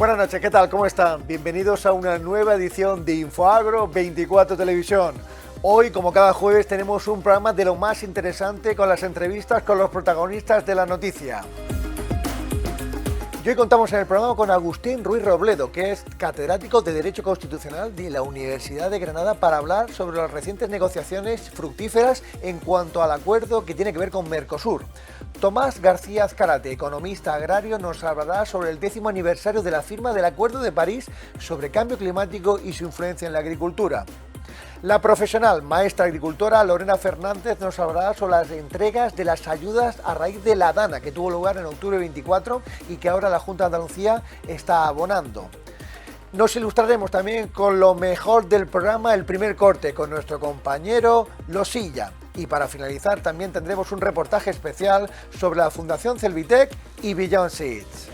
Buenas noches, ¿qué tal? ¿Cómo están? Bienvenidos a una nueva edición de InfoAgro 24 Televisión. Hoy, como cada jueves, tenemos un programa de lo más interesante con las entrevistas con los protagonistas de la noticia. Y hoy contamos en el programa con Agustín Ruiz Robledo, que es catedrático de Derecho Constitucional de la Universidad de Granada, para hablar sobre las recientes negociaciones fructíferas en cuanto al acuerdo que tiene que ver con Mercosur. Tomás García Azcárate, economista agrario, nos hablará sobre el 10º aniversario de la firma del Acuerdo de París sobre cambio climático y su influencia en la agricultura. La profesional maestra agricultora Lorena Fernández nos hablará sobre las entregas de las ayudas a raíz de la DANA, que tuvo lugar en octubre 24 y que ahora la Junta de Andalucía está abonando. Nos ilustraremos también con lo mejor del programa, el primer corte, con nuestro compañero Losilla. Y para finalizar también tendremos un reportaje especial sobre la Fundación Celvitec y Beyond Seeds.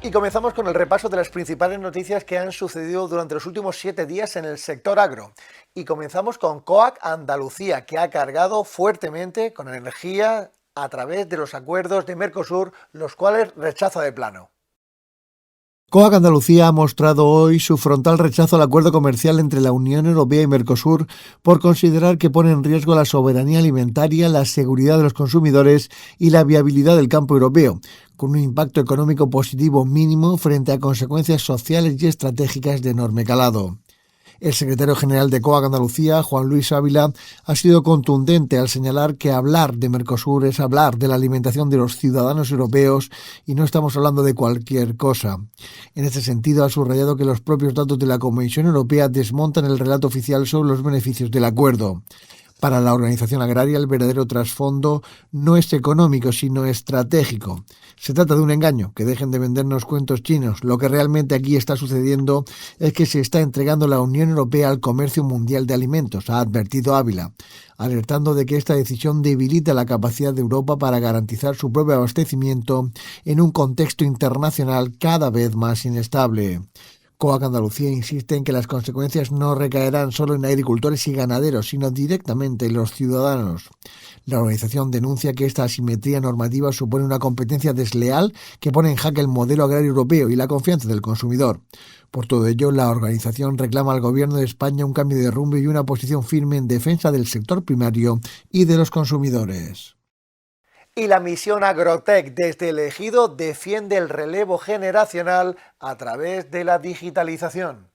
Y comenzamos con el repaso de las principales noticias que han sucedido durante los últimos 7 días en el sector agro. Y comenzamos con COAC Andalucía, que ha cargado fuertemente con energía a través de los acuerdos de Mercosur, los cuales rechaza de plano. COAC Andalucía ha mostrado hoy su frontal rechazo al acuerdo comercial entre la Unión Europea y Mercosur por considerar que pone en riesgo la soberanía alimentaria, la seguridad de los consumidores y la viabilidad del campo europeo, con un impacto económico positivo mínimo frente a consecuencias sociales y estratégicas de enorme calado. El secretario general de COAC Andalucía, Juan Luis Ávila, ha sido contundente al señalar que hablar de Mercosur es hablar de la alimentación de los ciudadanos europeos y no estamos hablando de cualquier cosa. En este sentido, ha subrayado que los propios datos de la Comisión Europea desmontan el relato oficial sobre los beneficios del acuerdo. Para la organización agraria, el verdadero trasfondo no es económico, sino estratégico. Se trata de un engaño, que dejen de vendernos cuentos chinos. Lo que realmente aquí está sucediendo es que se está entregando la Unión Europea al comercio mundial de alimentos, ha advertido Ávila, alertando de que esta decisión debilita la capacidad de Europa para garantizar su propio abastecimiento en un contexto internacional cada vez más inestable. COAC Andalucía insiste en que las consecuencias no recaerán solo en agricultores y ganaderos, sino directamente en los ciudadanos. La organización denuncia que esta asimetría normativa supone una competencia desleal que pone en jaque el modelo agrario europeo y la confianza del consumidor. Por todo ello, la organización reclama al Gobierno de España un cambio de rumbo y una posición firme en defensa del sector primario y de los consumidores. Y la misión Agrotec desde el Ejido defiende el relevo generacional a través de la digitalización.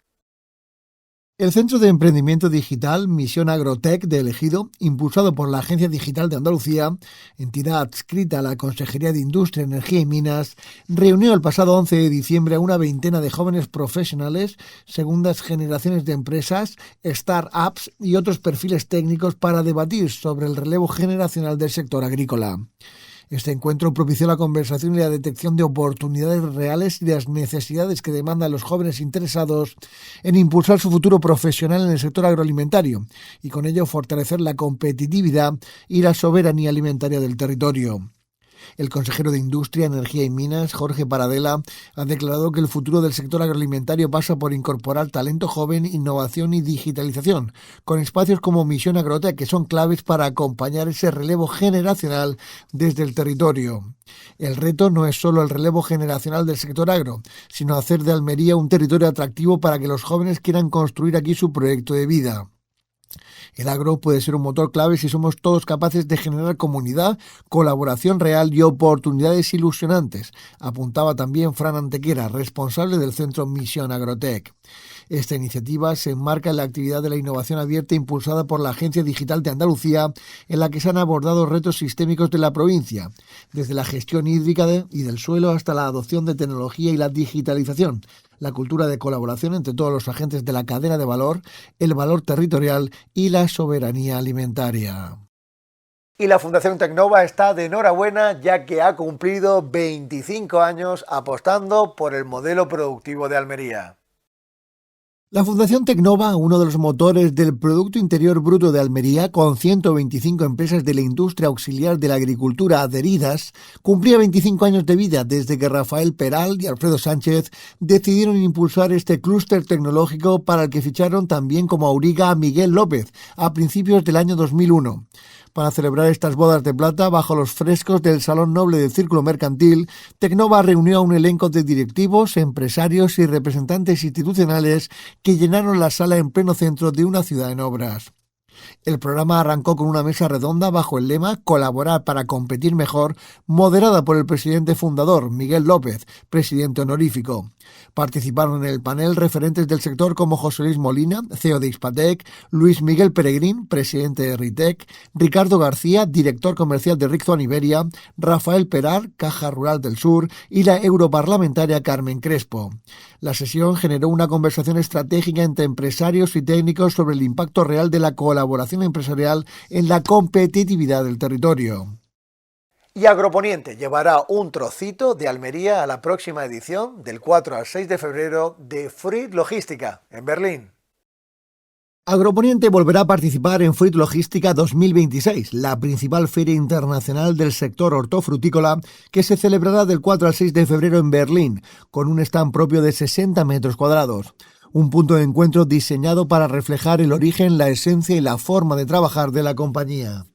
El Centro de Emprendimiento Digital Misión Agrotec de El Ejido, impulsado por la Agencia Digital de Andalucía, entidad adscrita a la Consejería de Industria, Energía y Minas, reunió el pasado 11 de diciembre a una veintena de jóvenes profesionales, segundas generaciones de empresas, startups y otros perfiles técnicos para debatir sobre el relevo generacional del sector agrícola. Este encuentro propició la conversación y la detección de oportunidades reales y de las necesidades que demandan los jóvenes interesados en impulsar su futuro profesional en el sector agroalimentario y con ello fortalecer la competitividad y la soberanía alimentaria del territorio. El consejero de Industria, Energía y Minas, Jorge Paradela, ha declarado que el futuro del sector agroalimentario pasa por incorporar talento joven, innovación y digitalización, con espacios como Misión Agrotec que son claves para acompañar ese relevo generacional desde el territorio. El reto no es solo el relevo generacional del sector agro, sino hacer de Almería un territorio atractivo para que los jóvenes quieran construir aquí su proyecto de vida. El agro puede ser un motor clave si somos todos capaces de generar comunidad, colaboración real y oportunidades ilusionantes, apuntaba también Fran Antequera, responsable del Centro Misión Agrotec. Esta iniciativa se enmarca en la actividad de la innovación abierta impulsada por la Agencia Digital de Andalucía, en la que se han abordado retos sistémicos de la provincia, desde la gestión hídrica y del suelo hasta la adopción de tecnología y la digitalización, la cultura de colaboración entre todos los agentes de la cadena de valor, el valor territorial y la soberanía alimentaria. Y la Fundación Tecnova está de enhorabuena, ya que ha cumplido 25 años apostando por el modelo productivo de Almería. La Fundación Tecnova, uno de los motores del Producto Interior Bruto de Almería, con 125 empresas de la industria auxiliar de la agricultura adheridas, cumplía 25 años de vida desde que Rafael Peral y Alfredo Sánchez decidieron impulsar este clúster tecnológico para el que ficharon también como auriga a Miguel López a principios del año 2001. Para celebrar estas bodas de plata bajo los frescos del Salón Noble del Círculo Mercantil, Tecnova reunió a un elenco de directivos, empresarios y representantes institucionales que llenaron la sala en pleno centro de una ciudad en obras. El programa arrancó con una mesa redonda bajo el lema Colaborar para competir mejor, moderada por el presidente fundador, Miguel López, presidente honorífico. Participaron en el panel referentes del sector como José Luis Molina, CEO de Hispatec, Luis Miguel Peregrín, presidente de Ritec, Ricardo García, director comercial de Rickson Iberia, Rafael Perar, Caja Rural del Sur y la europarlamentaria Carmen Crespo. La sesión generó una conversación estratégica entre empresarios y técnicos sobre el impacto real de la colaboración empresarial en la competitividad del territorio. Y Agroponiente llevará un trocito de Almería a la próxima edición del 4 al 6 de febrero de Fruit Logística en Berlín. Agroponiente volverá a participar en Fruit Logística 2026, la principal feria internacional del sector hortofrutícola que se celebrará del 4 al 6 de febrero en Berlín, con un stand propio de 60 metros cuadrados. Un punto de encuentro diseñado para reflejar el origen, la esencia y la forma de trabajar de la compañía.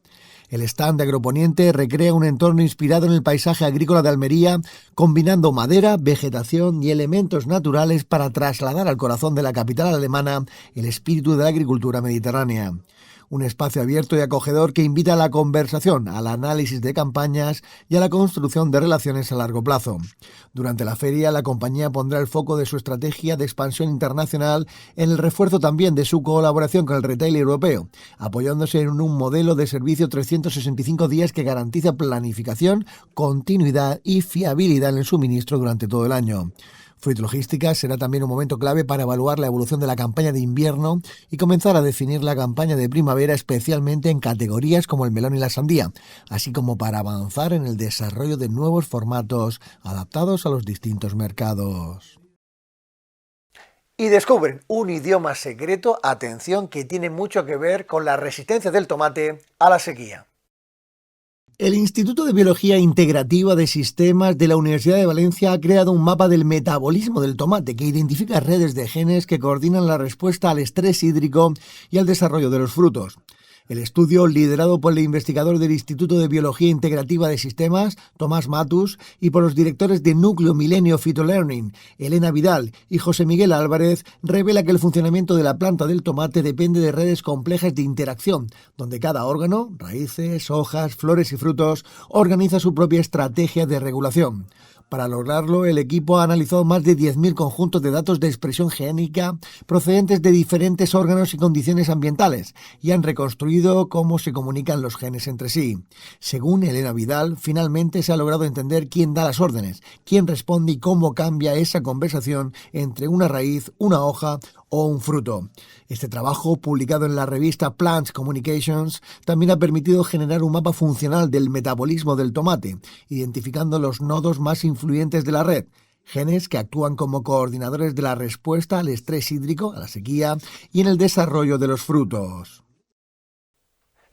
El stand de Agroponiente recrea un entorno inspirado en el paisaje agrícola de Almería, combinando madera, vegetación y elementos naturales para trasladar al corazón de la capital alemana el espíritu de la agricultura mediterránea. Un espacio abierto y acogedor que invita a la conversación, al análisis de campañas y a la construcción de relaciones a largo plazo. Durante la feria, la compañía pondrá el foco de su estrategia de expansión internacional en el refuerzo también de su colaboración con el retail europeo, apoyándose en un modelo de servicio 365 días que garantiza planificación, continuidad y fiabilidad en el suministro durante todo el año. Fruit Logística será también un momento clave para evaluar la evolución de la campaña de invierno y comenzar a definir la campaña de primavera, especialmente en categorías como el melón y la sandía, así como para avanzar en el desarrollo de nuevos formatos adaptados a los distintos mercados. Y descubren un idioma secreto, atención, que tiene mucho que ver con la resistencia del tomate a la sequía. El Instituto de Biología Integrativa de Sistemas de la Universidad de Valencia ha creado un mapa del metabolismo del tomate que identifica redes de genes que coordinan la respuesta al estrés hídrico y al desarrollo de los frutos. El estudio, liderado por el investigador del Instituto de Biología Integrativa de Sistemas, Tomás Matus, y por los directores de Núcleo Milenio Phytolearning, Elena Vidal y José Miguel Álvarez, revela que el funcionamiento de la planta del tomate depende de redes complejas de interacción, donde cada órgano, raíces, hojas, flores y frutos, organiza su propia estrategia de regulación. Para lograrlo, el equipo ha analizado más de 10.000 conjuntos de datos de expresión génica procedentes de diferentes órganos y condiciones ambientales y han reconstruido cómo se comunican los genes entre sí. Según Elena Vidal, finalmente se ha logrado entender quién da las órdenes, quién responde y cómo cambia esa conversación entre una raíz, una hoja o un fruto. Este trabajo, publicado en la revista Plants Communications, también ha permitido generar un mapa funcional del metabolismo del tomate, identificando los nodos más influyentes de la red, genes que actúan como coordinadores de la respuesta al estrés hídrico, a la sequía y en el desarrollo de los frutos.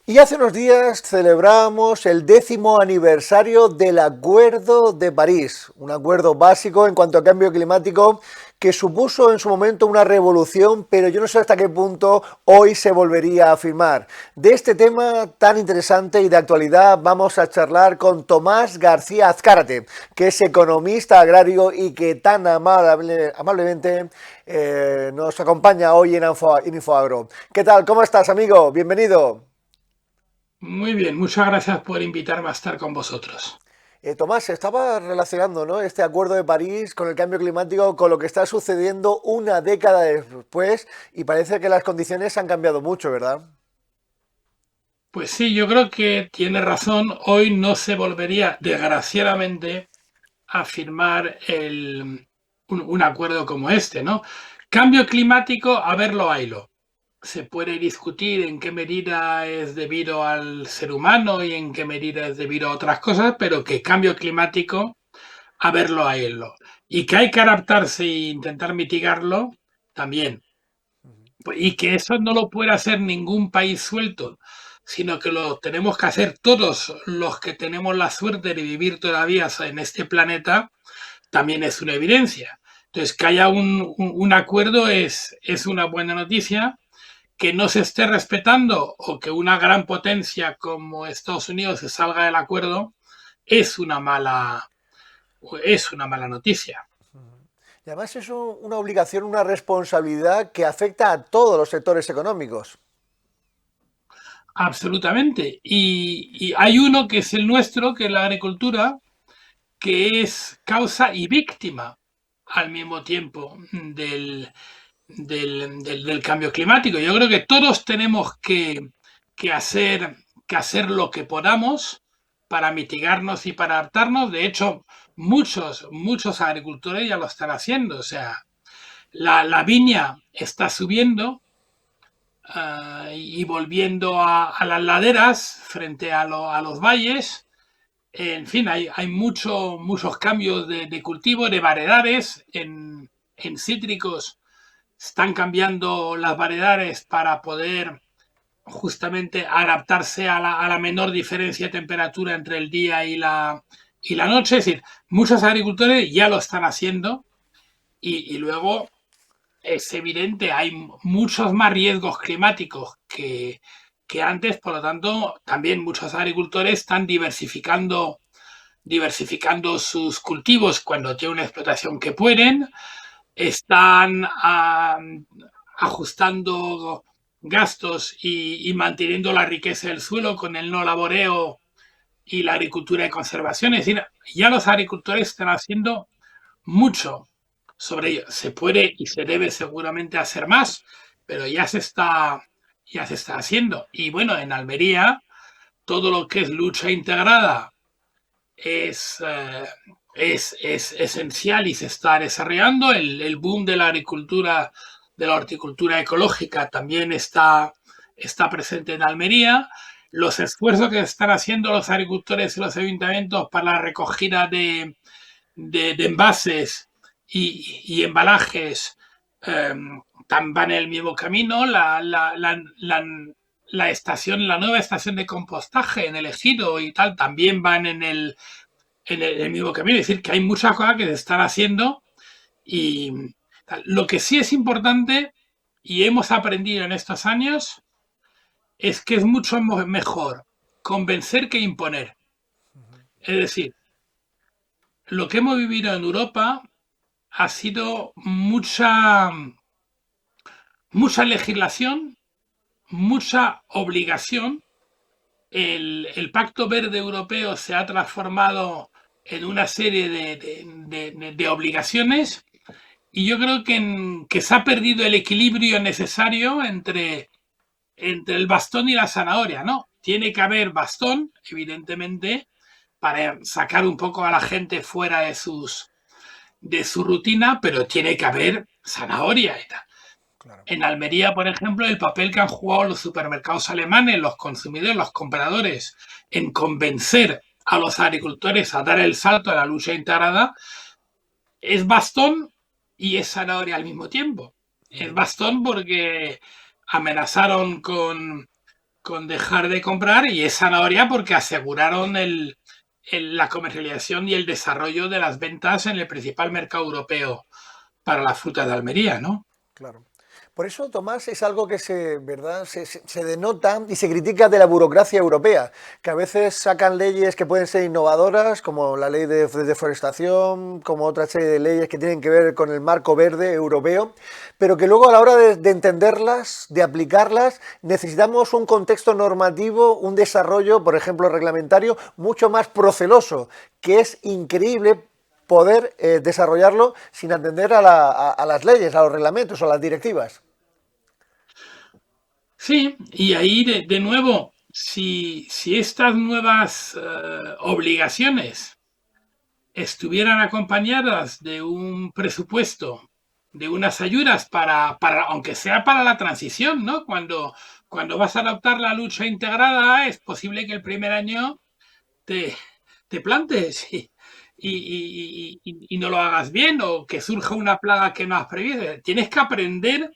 Y hace unos días celebramos el 10º aniversario del Acuerdo de París, un acuerdo básico en cuanto a cambio climático que supuso en su momento una revolución, pero yo no sé hasta qué punto hoy se volvería a firmar. De este tema tan interesante y de actualidad vamos a charlar con Tomás García Azcárate, que es economista agrario y que tan amablemente nos acompaña hoy en Infoagro. ¿Qué tal? ¿Cómo estás, amigo? Bienvenido. Muy bien, muchas gracias por invitarme a estar con vosotros. Tomás, se estaba relacionando, ¿no?, este Acuerdo de París con el cambio climático, con lo que está sucediendo una década después y parece que las condiciones han cambiado mucho, ¿verdad? Pues sí, yo creo que tiene razón. Hoy no se volvería, desgraciadamente, a firmar un acuerdo como este, ¿no? Cambio climático, a verlo, haylo. Se puede discutir en qué medida es debido al ser humano y en qué medida es debido a otras cosas, pero que cambio climático, a verlo, haylo. Y que hay que adaptarse e intentar mitigarlo, también. Y que eso no lo puede hacer ningún país suelto, sino que lo tenemos que hacer todos los que tenemos la suerte de vivir todavía en este planeta, también es una evidencia. Entonces, que haya un acuerdo es una buena noticia, que no se esté respetando o que una gran potencia como Estados Unidos se salga del acuerdo es una mala, es una mala noticia. Y además es una obligación, una responsabilidad que afecta a todos los sectores económicos. Absolutamente. Y hay uno que es el nuestro, que es la agricultura, que es causa y víctima al mismo tiempo del cambio climático. Yo creo que todos tenemos que hacer lo que podamos para mitigarnos y para adaptarnos. De hecho, muchos agricultores ya lo están haciendo. O sea, la viña está subiendo y volviendo a las laderas frente a los valles. En fin, hay muchos cambios de cultivo, de variedades. En cítricos están cambiando las variedades para poder justamente adaptarse a la menor diferencia de temperatura entre el día y la noche. Es decir, muchos agricultores ya lo están haciendo y luego es evidente, hay muchos más riesgos climáticos que antes, por lo tanto, también muchos agricultores están diversificando sus cultivos cuando tienen una explotación que pueden, están ajustando gastos y manteniendo la riqueza del suelo con el no laboreo y la agricultura de conservación. Es decir, ya los agricultores están haciendo mucho sobre ello. Se puede y se debe seguramente hacer más, pero ya se está haciendo. Y bueno, en Almería, todo lo que es lucha integrada es, es esencial y se está desarrollando. El boom de la agricultura, de la horticultura ecológica también está presente en Almería. Los esfuerzos que están haciendo los agricultores y los ayuntamientos para la recogida de envases y embalajes van en el mismo camino. La estación, la nueva estación de compostaje en el Ejido y tal, también van en el mismo camino. Es decir, que hay muchas cosas que se están haciendo y tal. Lo que sí es importante y hemos aprendido en estos años es que es mucho mejor convencer que imponer. Es decir, lo que hemos vivido en Europa ha sido mucha legislación, mucha obligación. El Pacto Verde Europeo se ha transformado en una serie de obligaciones y yo creo que se ha perdido el equilibrio necesario entre el bastón y la zanahoria, ¿no? Tiene que haber bastón, evidentemente, para sacar un poco a la gente fuera de su rutina, pero tiene que haber zanahoria y tal. Claro. En Almería, por ejemplo, el papel que han jugado los supermercados alemanes, los consumidores, los compradores, en convencer a los agricultores a dar el salto a la lucha integrada, es bastón y es zanahoria al mismo tiempo. Es bastón porque amenazaron con dejar de comprar y es zanahoria porque aseguraron la comercialización y el desarrollo de las ventas en el principal mercado europeo para la fruta de Almería, ¿no? Claro. Por eso, Tomás, es algo que ¿verdad? Se denota y se critica de la burocracia europea, que a veces sacan leyes que pueden ser innovadoras, como la ley de deforestación, como otra serie de leyes que tienen que ver con el marco verde europeo, pero que luego a la hora de entenderlas, de aplicarlas, necesitamos un contexto normativo, un desarrollo, por ejemplo, reglamentario, mucho más proceloso, que es increíble poder desarrollarlo sin atender a las leyes, a los reglamentos o a las directivas. Sí, y ahí de nuevo, si estas nuevas obligaciones estuvieran acompañadas de un presupuesto, de unas ayudas aunque sea para la transición, ¿no? Cuando vas a adoptar la lucha integrada, es posible que el primer año te, te plantes y no lo hagas bien o que surja una plaga que no has previsto. Tienes que aprender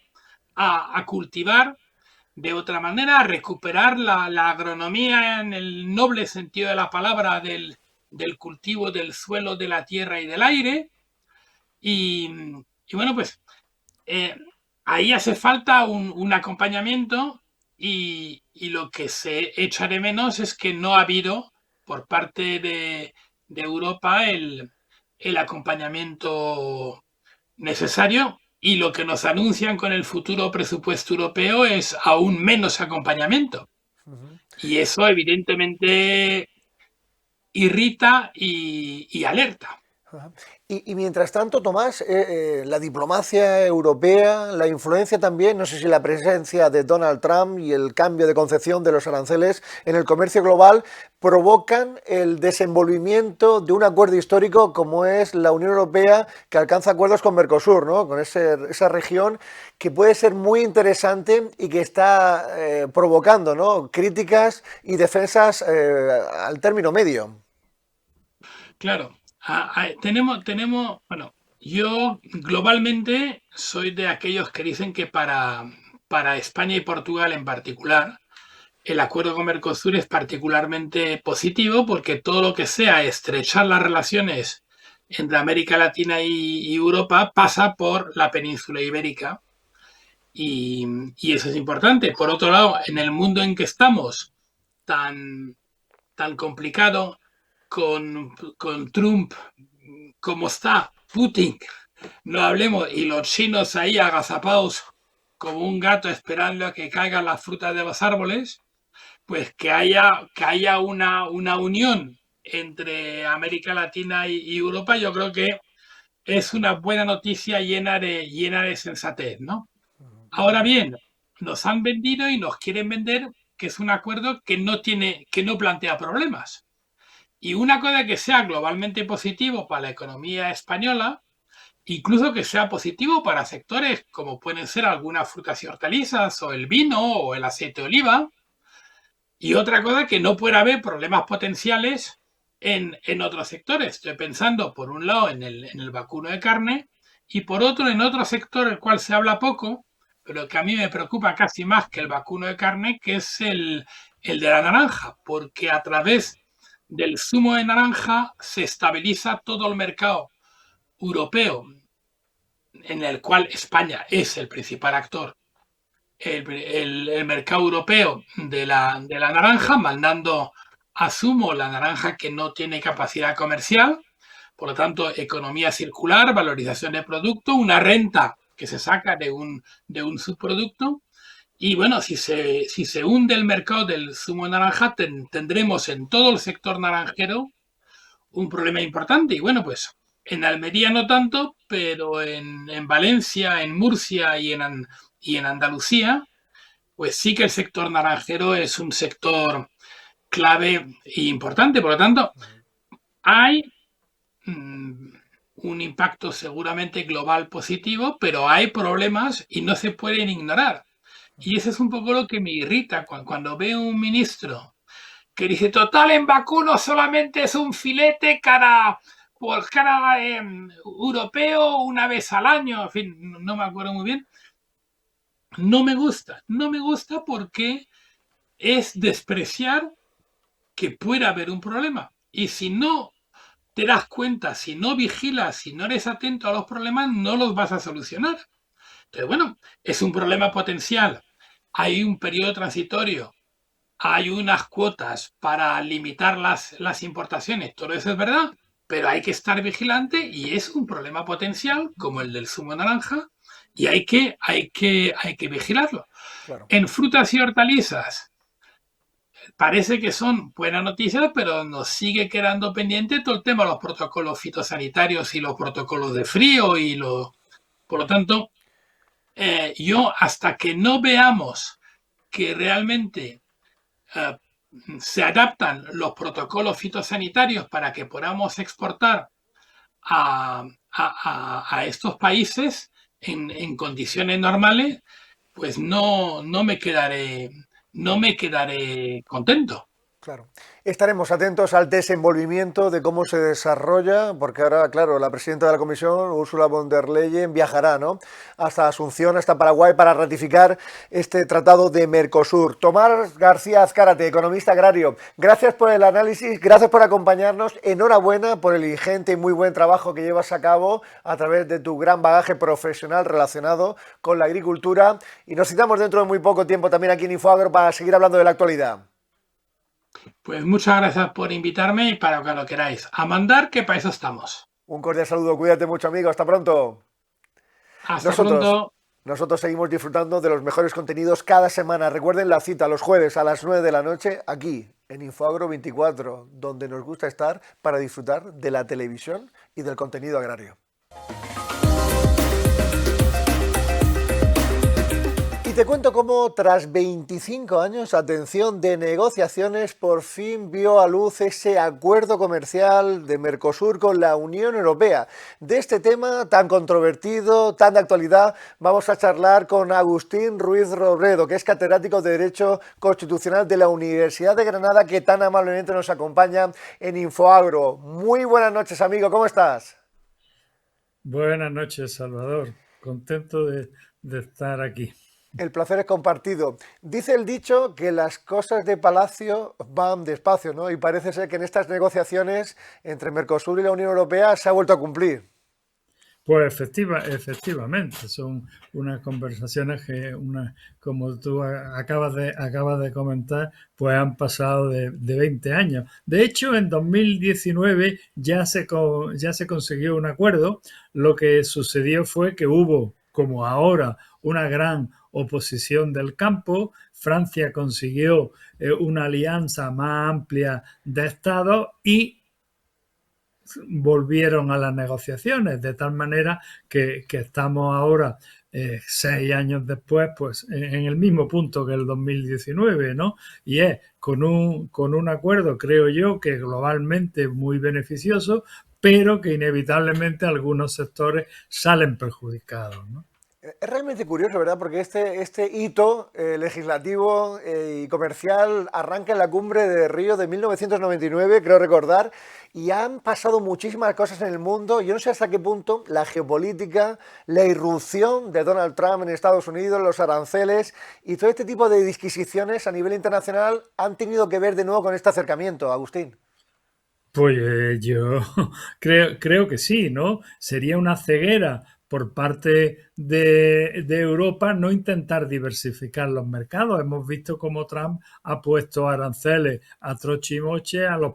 a cultivar de otra manera, a recuperar la agronomía en el noble sentido de la palabra del cultivo del suelo, de la tierra y del aire. Y, y bueno, pues eh, ahí hace falta un acompañamiento y lo que se echa de menos es que no ha habido por parte de Europa el acompañamiento necesario y lo que nos anuncian con el futuro presupuesto europeo es aún menos acompañamiento. Ujú. Y eso evidentemente irrita y alerta. Ajá. Y mientras tanto, Tomás, la diplomacia europea, la influencia también, no sé si la presencia de Donald Trump y el cambio de concepción de los aranceles en el comercio global provocan el desenvolvimiento de un acuerdo histórico como es la Unión Europea, que alcanza acuerdos con Mercosur, ¿no? Con esa región que puede ser muy interesante y que está provocando, ¿no?, críticas y defensas al término medio. Claro, bueno, yo globalmente soy de aquellos que dicen que para España y Portugal en particular, el acuerdo con Mercosur es particularmente positivo porque todo lo que sea estrechar las relaciones entre América Latina y Europa pasa por la península ibérica y, y eso es importante. Por otro lado, en el mundo en que estamos, tan, tan complicado, con Trump como está, Putin, no hablemos, y los chinos ahí agazapados como un gato esperando a que caigan las frutas de los árboles, pues que haya una unión entre América Latina y Europa, yo creo que es una buena noticia llena de sensatez, ¿no? Ahora bien, nos han vendido y nos quieren vender que es un acuerdo que no plantea problemas. Y una cosa que sea globalmente positivo para la economía española, incluso que sea positivo para sectores como pueden ser algunas frutas y hortalizas o el vino o el aceite de oliva, y otra cosa que no puede haber problemas potenciales en otros sectores. Estoy pensando, por un lado, en el vacuno de carne y por otro, en otro sector del cual se habla poco, pero que a mí me preocupa casi más que el vacuno de carne, que es el de la naranja, porque a través del zumo de naranja se estabiliza todo el mercado europeo, en el cual España es el principal actor, el mercado europeo de la naranja, mandando a zumo la naranja que no tiene capacidad comercial, por lo tanto, economía circular, valorización de producto, una renta que se saca de un subproducto. Y bueno, si se hunde el mercado del zumo de naranja, tendremos en todo el sector naranjero un problema importante. Y bueno, pues en Almería no tanto, pero en Valencia, en Murcia y en Andalucía, pues sí que el sector naranjero es un sector clave e importante. Por lo tanto, hay mm, un impacto seguramente global positivo, pero hay problemas y no se pueden ignorar. Y eso es un poco lo que me irrita cuando veo un ministro que dice, total, en vacuno solamente es un filete por cada europeo una vez al año, en fin, no me acuerdo muy bien. No me gusta porque es despreciar que pueda haber un problema. Y si no te das cuenta, si no vigilas, si no eres atento a los problemas, no los vas a solucionar. Entonces, bueno, es un problema potencial. Hay un periodo transitorio, hay unas cuotas para limitar las importaciones, todo eso es verdad, pero hay que estar vigilante y es un problema potencial como el del zumo de naranja y hay que vigilarlo. Claro. En frutas y hortalizas, parece que son buenas noticias, pero nos sigue quedando pendiente todo el tema de los protocolos fitosanitarios y los protocolos de frío por lo tanto, yo hasta que no veamos que realmente eh, se adaptan los protocolos fitosanitarios para que podamos exportar a estos países en condiciones normales, pues no me quedaré contento. Claro. Estaremos atentos al desenvolvimiento de cómo se desarrolla, porque ahora, claro, la presidenta de la Comisión, Ursula von der Leyen, viajará, ¿no?, hasta Asunción, hasta Paraguay, para ratificar este tratado de Mercosur. Tomás García Azcárate, economista agrario, gracias por el análisis, gracias por acompañarnos, enhorabuena por el ingente y muy buen trabajo que llevas a cabo a través de tu gran bagaje profesional relacionado con la agricultura, y nos citamos dentro de muy poco tiempo también aquí en Infoagro para seguir hablando de la actualidad. Pues muchas gracias por invitarme y para cuando queráis. A mandar, que para eso estamos. Un cordial saludo, cuídate mucho, amigo, hasta pronto. Hasta Nosotros, pronto. nosotros seguimos disfrutando de los mejores contenidos cada semana. Recuerden la cita los jueves a las 9 de la noche aquí en Infoagro 24, donde nos gusta estar para disfrutar de la televisión y del contenido agrario. Y te cuento cómo tras 25 años, atención, de negociaciones, por fin vio a luz ese acuerdo comercial de Mercosur con la Unión Europea. De este tema tan controvertido, tan de actualidad, vamos a charlar con Agustín Ruiz Robredo, que es catedrático de Derecho Constitucional de la Universidad de Granada, que tan amablemente nos acompaña en Infoagro. Muy buenas noches, amigo, ¿cómo estás? Buenas noches, Salvador. Contento de estar aquí. El placer es compartido. Dice el dicho que las cosas de palacio van despacio, ¿no? Y parece ser que en estas negociaciones entre Mercosur y la Unión Europea se ha vuelto a cumplir. Pues efectivamente, son unas conversaciones que, como tú acabas de comentar, pues han pasado de 20 años. De hecho, en 2019 ya se consiguió un acuerdo. Lo que sucedió fue que hubo, como ahora, una gran oposición del campo. Francia consiguió una alianza más amplia de estados y volvieron a las negociaciones, de tal manera que estamos ahora, 6 años después, pues en el mismo punto que el 2019, ¿no? Y es con un acuerdo, creo yo, que globalmente muy beneficioso, pero que inevitablemente algunos sectores salen perjudicados, ¿no? Es realmente curioso, ¿verdad? Porque este hito legislativo y comercial arranca en la cumbre de Río de 1999, creo recordar, y han pasado muchísimas cosas en el mundo. Yo no sé hasta qué punto la geopolítica, la irrupción de Donald Trump en Estados Unidos, los aranceles y todo este tipo de disquisiciones a nivel internacional han tenido que ver de nuevo con este acercamiento, Agustín. Pues yo creo que sí, ¿no? Sería una ceguera por parte de Europa no intentar diversificar los mercados. Hemos visto cómo Trump ha puesto aranceles a troche y moche a los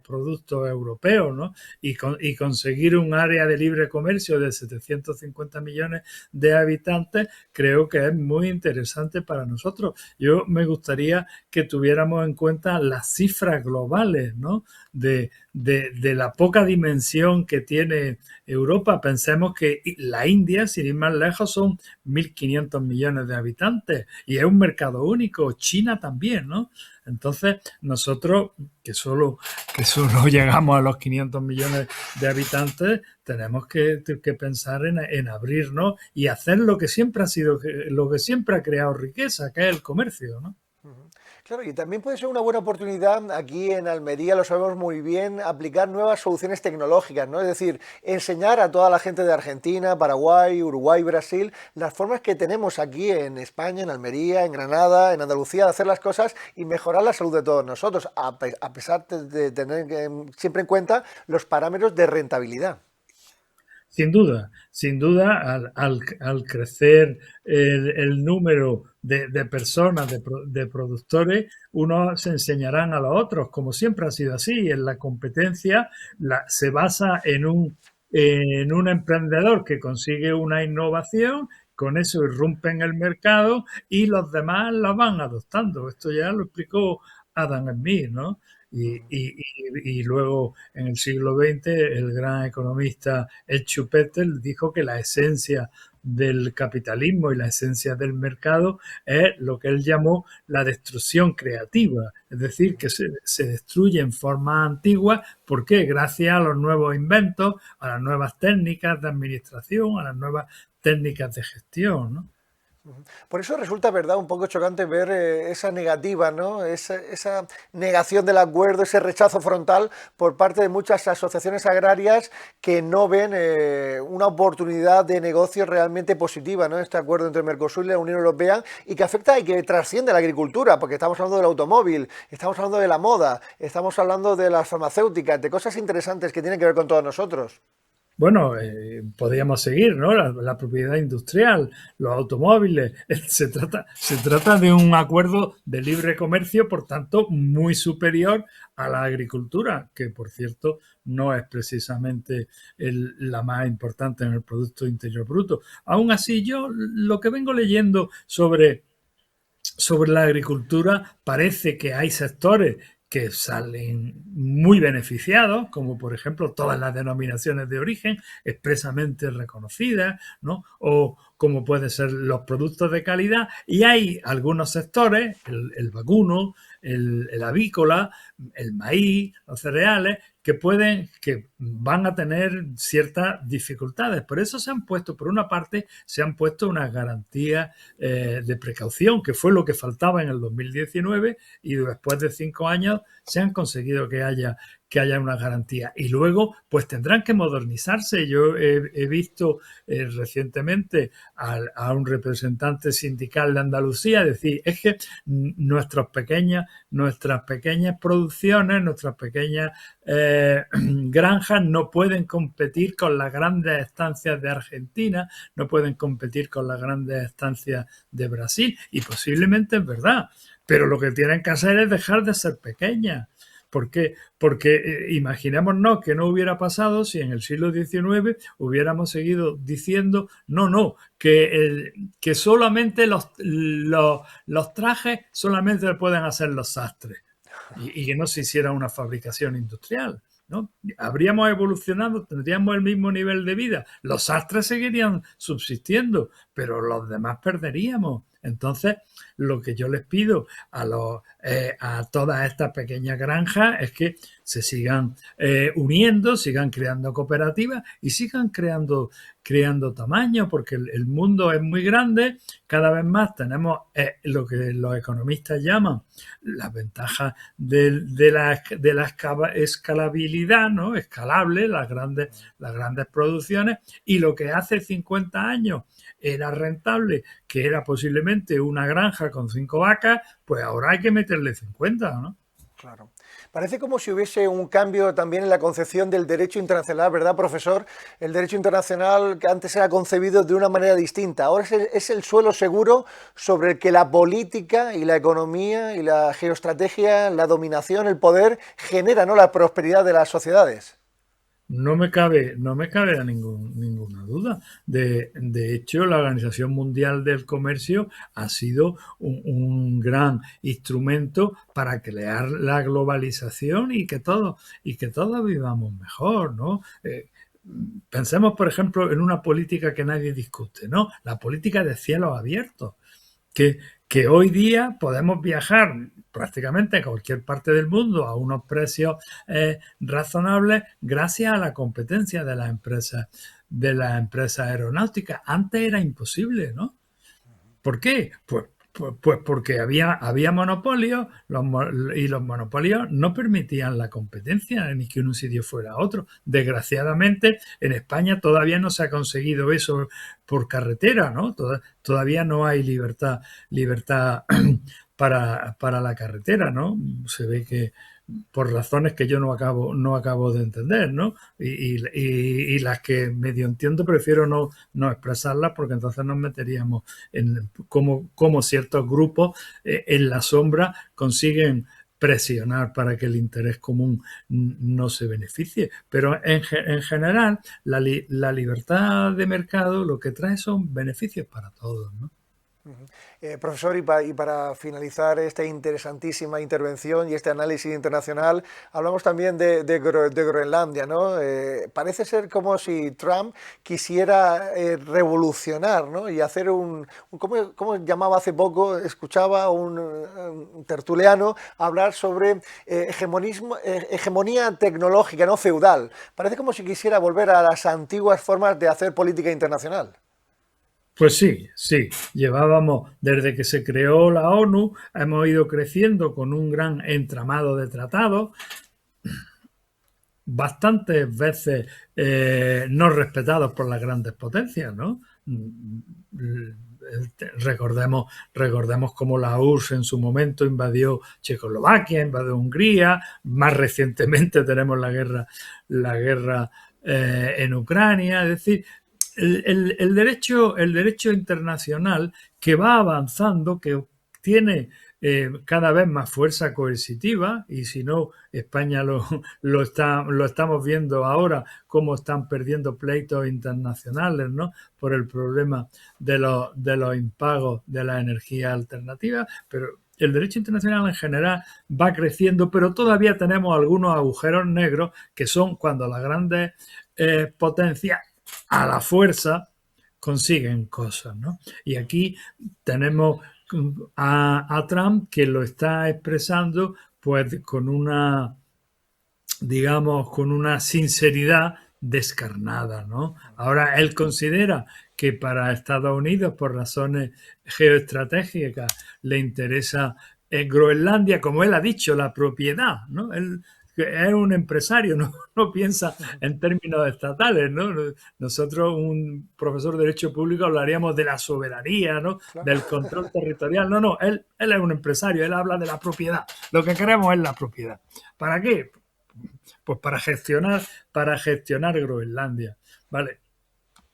productos europeos, ¿no? Y conseguir un área de libre comercio de 750 millones de habitantes creo que es muy interesante para nosotros. Yo me gustaría que tuviéramos en cuenta las cifras globales, ¿no? De la poca dimensión que tiene Europa. Pensemos que la India, sin ir más lejos, son 1.500 millones de habitantes y es un mercado único. China también, ¿no? Entonces, nosotros, que solo llegamos a los 500 millones de habitantes, tenemos que pensar en abrirnos y hacer lo que siempre ha sido, lo que siempre ha creado riqueza, que es el comercio, ¿no? Claro, y también puede ser una buena oportunidad, aquí en Almería lo sabemos muy bien, aplicar nuevas soluciones tecnológicas, ¿no? Es decir, enseñar a toda la gente de Argentina, Paraguay, Uruguay, Brasil, las formas que tenemos aquí en España, en Almería, en Granada, en Andalucía, de hacer las cosas y mejorar la salud de todos nosotros, a pesar de tener siempre en cuenta los parámetros de rentabilidad. Sin duda, al crecer el número de personas, de productores, unos se enseñarán a los otros, como siempre ha sido así. En la competencia se basa en un emprendedor que consigue una innovación, con eso irrumpe en el mercado y los demás la van adoptando. Esto ya lo explicó Adam Smith, ¿no? Y luego en el siglo XX el gran economista Ed Schumpeter dijo que la esencia del capitalismo y la esencia del mercado es lo que él llamó la destrucción creativa, es decir, que se destruye en forma antigua. ¿Por qué? Gracias a los nuevos inventos, a las nuevas técnicas de administración, a las nuevas técnicas de gestión, ¿no? Por eso resulta, verdad, un poco chocante ver esa negativa, ¿no? Esa negación del acuerdo, ese rechazo frontal por parte de muchas asociaciones agrarias que no ven una oportunidad de negocio realmente positiva, ¿no? Este acuerdo entre Mercosur y la Unión Europea, y que afecta y que trasciende la agricultura, porque estamos hablando del automóvil, estamos hablando de la moda, estamos hablando de las farmacéuticas, de cosas interesantes que tienen que ver con todos nosotros. Bueno, podríamos seguir, ¿no? La propiedad industrial, los automóviles. Se trata de un acuerdo de libre comercio, por tanto, muy superior a la agricultura, que por cierto no es precisamente la más importante en el Producto Interior Bruto. Aún así, yo lo que vengo leyendo sobre la agricultura, parece que hay sectores que salen muy beneficiados, como por ejemplo todas las denominaciones de origen expresamente reconocidas, ¿no? O como pueden ser los productos de calidad, y hay algunos sectores, el vacuno, el avícola, el maíz, los cereales, que van a tener ciertas dificultades. Por eso por una parte, se han puesto unas garantías de precaución, que fue lo que faltaba en el 2019, y después de 5 años se han conseguido que haya una garantía. Y luego, pues tendrán que modernizarse. Yo he visto recientemente a un representante sindical de Andalucía decir, es que nuestras pequeñas producciones, nuestras pequeñas granjas no pueden competir con las grandes estancias de Argentina, no pueden competir con las grandes estancias de Brasil, y posiblemente es verdad, pero lo que tienen que hacer es dejar de ser pequeñas. ¿Por qué? Porque imaginémonos que no hubiera pasado si en el siglo XIX hubiéramos seguido diciendo que solamente los trajes solamente pueden hacer los sastres, y que no se hiciera una fabricación industrial, ¿no? Habríamos evolucionado, tendríamos el mismo nivel de vida, los sastres seguirían subsistiendo, pero los demás perderíamos. Entonces, lo que yo les pido a todas estas pequeñas granjas es que se sigan uniendo, sigan creando cooperativas y sigan creando tamaño, porque el mundo es muy grande. Cada vez más tenemos lo que los economistas llaman las ventajas de la escalabilidad, ¿no? Escalable, las grandes producciones, y lo que hace 50 años era rentable, que era posiblemente una granja con 5 vacas, pues ahora hay que meterle 50, ¿no? Claro. Parece como si hubiese un cambio también en la concepción del derecho internacional, ¿verdad, profesor? El derecho internacional, que antes era concebido de una manera distinta, ahora es el suelo seguro sobre el que la política y la economía y la geoestrategia, la dominación, el poder, genera, ¿no?, la prosperidad de las sociedades. No me cabe ninguna duda. De hecho, la Organización Mundial del Comercio ha sido un gran instrumento para crear la globalización y que todos vivamos mejor, ¿no? Pensemos, por ejemplo, en una política que nadie discute, ¿no? La política de cielos abiertos, que hoy día podemos viajar prácticamente a cualquier parte del mundo a unos precios razonables gracias a la competencia de las empresas aeronáuticas. Antes era imposible, ¿no? ¿Por qué? Pues porque había monopolios, y los monopolios no permitían la competencia ni que un sitio fuera a otro. Desgraciadamente, en España todavía no se ha conseguido eso por carretera, ¿no? Todavía no hay libertad para la carretera, ¿no? Se ve que por razones que yo no acabo de entender, ¿no? Y las que medio entiendo prefiero no expresarlas, porque entonces nos meteríamos en como ciertos grupos en la sombra consiguen presionar para que el interés común no se beneficie. Pero en general, la libertad de mercado lo que trae son beneficios para todos, ¿no? Profesor, y para finalizar esta interesantísima intervención y este análisis internacional, hablamos también de Groenlandia, ¿no? Parece ser como si Trump quisiera revolucionar, ¿no? Y hacer ¿cómo llamaba hace poco? Escuchaba un tertuliano hablar sobre hegemonía tecnológica, no feudal. Parece como si quisiera volver a las antiguas formas de hacer política internacional. Pues sí, sí. Llevábamos, desde que se creó la ONU, hemos ido creciendo con un gran entramado de tratados, bastantes veces no respetados por las grandes potencias, ¿no? Recordemos cómo la URSS en su momento invadió Checoslovaquia, invadió Hungría, más recientemente tenemos la guerra en Ucrania, es decir, el derecho internacional que va avanzando, que tiene cada vez más fuerza coercitiva, y si no, España lo estamos viendo ahora, cómo están perdiendo pleitos internacionales, ¿no? Por el problema de los impagos de la energía alternativa, pero el derecho internacional en general va creciendo, pero todavía tenemos algunos agujeros negros que son cuando las grandes potencias a la fuerza consiguen cosas, ¿no? Y aquí tenemos a Trump que lo está expresando pues con una, digamos, con una sinceridad descarnada, ¿no? Ahora él considera que para Estados Unidos, por razones geoestratégicas, le interesa Groenlandia, como él ha dicho, la propiedad, ¿no? Él es un empresario, no piensa en términos estatales, ¿no? Nosotros, un profesor de Derecho Público, hablaríamos de la soberanía, ¿no? Claro. Del control territorial. No, él es un empresario, él habla de la propiedad. Lo que queremos es la propiedad. ¿Para qué? Pues para gestionar Groenlandia, ¿vale?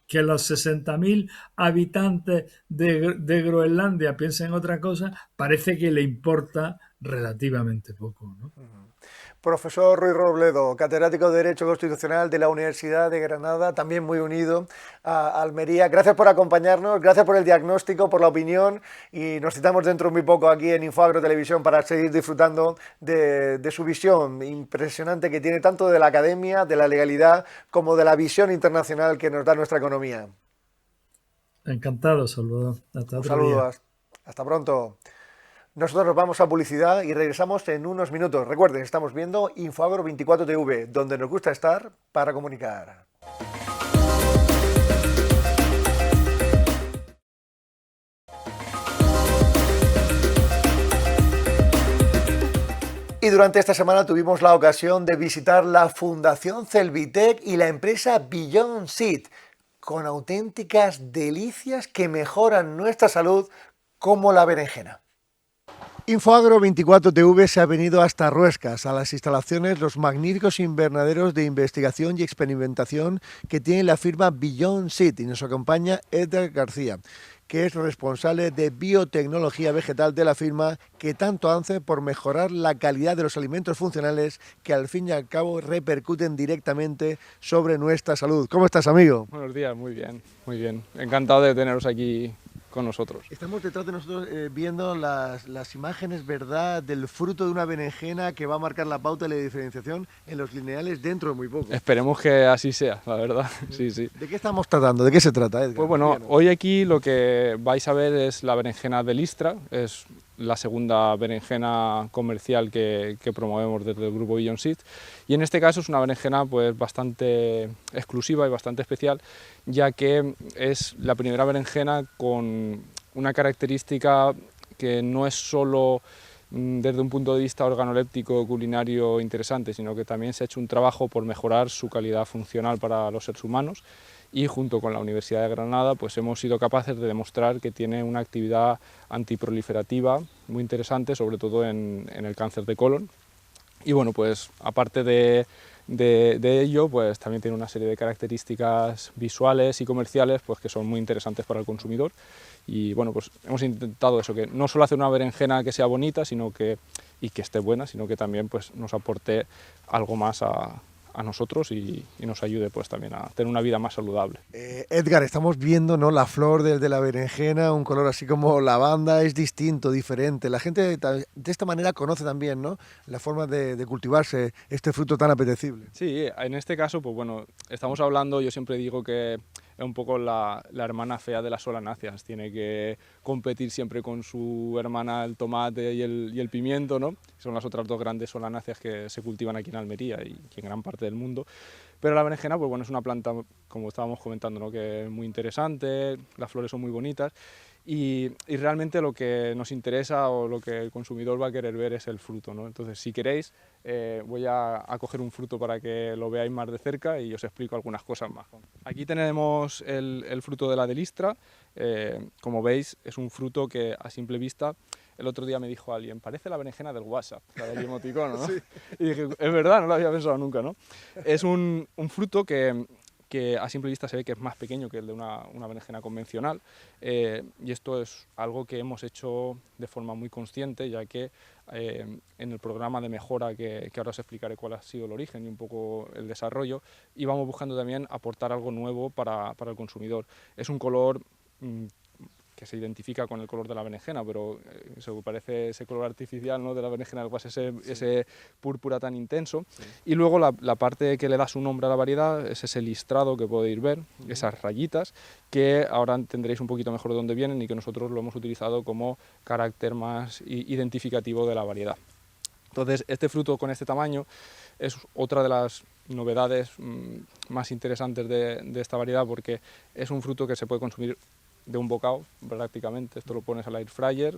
Que los 60.000 habitantes de Groenlandia piensen otra cosa, parece que le importa relativamente poco, ¿no? Profesor Ruiz Robledo, catedrático de Derecho Constitucional de la Universidad de Granada, también muy unido a Almería. Gracias por acompañarnos, gracias por el diagnóstico, por la opinión, y nos citamos dentro muy poco aquí en Infoagro Televisión para seguir disfrutando de su visión impresionante que tiene tanto de la academia, de la legalidad, como de la visión internacional que nos da nuestra economía. Encantado, Salvador. Hasta Un otro saludo, día. hasta pronto. Nosotros nos vamos a publicidad y regresamos en unos minutos. Recuerden, estamos viendo Infoagro 24 TV, donde nos gusta estar para comunicar. Y durante esta semana tuvimos la ocasión de visitar la Fundación Celvitec y la empresa Beyond Seed, con auténticas delicias que mejoran nuestra salud, como la berenjena. Infoagro 24 TV se ha venido hasta Ruescas, a las instalaciones, los magníficos invernaderos de investigación y experimentación que tiene la firma Beyond Seed, y nos acompaña Edgar García, que es responsable de biotecnología vegetal de la firma, que tanto hace por mejorar la calidad de los alimentos funcionales que al fin y al cabo repercuten directamente sobre nuestra salud. ¿Cómo estás, amigo? Buenos días, muy bien, muy bien. Encantado de teneros aquí con nosotros. Estamos detrás de nosotros viendo las imágenes, ¿verdad?, del fruto de una berenjena que va a marcar la pauta de la diferenciación en los lineales dentro de muy poco. Esperemos que así sea, la verdad. Sí, sí. ¿De qué estamos tratando? ¿De qué se trata, Edgar? Pues bueno, hoy aquí lo que vais a ver es la berenjena de Listra, es la segunda berenjena comercial que promovemos desde el grupo Beyond Seed, y en este caso es una berenjena pues bastante exclusiva y bastante especial, ya que es la primera berenjena con una característica que no es solo desde un punto de vista organoléptico culinario interesante, sino que también se ha hecho un trabajo por mejorar su calidad funcional para los seres humanos, y junto con la Universidad de Granada pues hemos sido capaces de demostrar que tiene una actividad antiproliferativa muy interesante, sobre todo en el cáncer de colon. Y bueno, pues aparte de ello, pues también tiene una serie de características visuales y comerciales pues que son muy interesantes para el consumidor. Y bueno, pues hemos intentado eso, que no solo hacer una berenjena que sea bonita, y que esté buena, sino que también pues nos aporte algo más a nosotros y nos ayude pues también a tener una vida más saludable. Edgar, estamos viendo, ¿no?, la flor de la berenjena, un color así como lavanda, es distinto, diferente. La gente de esta manera conoce también, ¿no?, la forma de cultivarse este fruto tan apetecible. Sí, en este caso, pues bueno, estamos hablando, yo siempre digo que es un poco la hermana fea de las solanáceas, tiene que competir siempre con su hermana el tomate y el pimiento, ¿no? Son las otras dos grandes solanáceas que se cultivan aquí en Almería y en gran parte del mundo. Pero la berenjena, pues bueno, es una planta, como estábamos comentando, ¿no? Que es muy interesante, las flores son muy bonitas y realmente lo que nos interesa o lo que el consumidor va a querer ver es el fruto, ¿no? Entonces, si queréis, voy a coger un fruto para que lo veáis más de cerca y os explico algunas cosas más. Aquí tenemos el fruto de la delistra. Como veis, es un fruto que a simple vista, el otro día me dijo alguien, parece la berenjena del WhatsApp, la del emoticono, ¿no? Sí. Y dije, es verdad, no lo había pensado nunca, ¿no? Es un fruto que a simple vista se ve que es más pequeño que el de una berenjena convencional, y esto es algo que hemos hecho de forma muy consciente, ya que en el programa de mejora que ahora os explicaré cuál ha sido el origen y un poco el desarrollo, íbamos buscando también aportar algo nuevo para el consumidor. Es un color que se identifica con el color de la berenjena, pero se parece ese color artificial, ¿no? De la berenjena del guas, ese púrpura tan intenso. Sí. Y luego la parte que le da su nombre a la variedad es ese listrado que podéis ver, esas rayitas, que ahora tendréis un poquito mejor de dónde vienen y que nosotros lo hemos utilizado como carácter más identificativo de la variedad. Entonces, este fruto con este tamaño es otra de las novedades más interesantes de esta variedad, porque es un fruto que se puede consumir de un bocado prácticamente. Esto lo pones al air fryer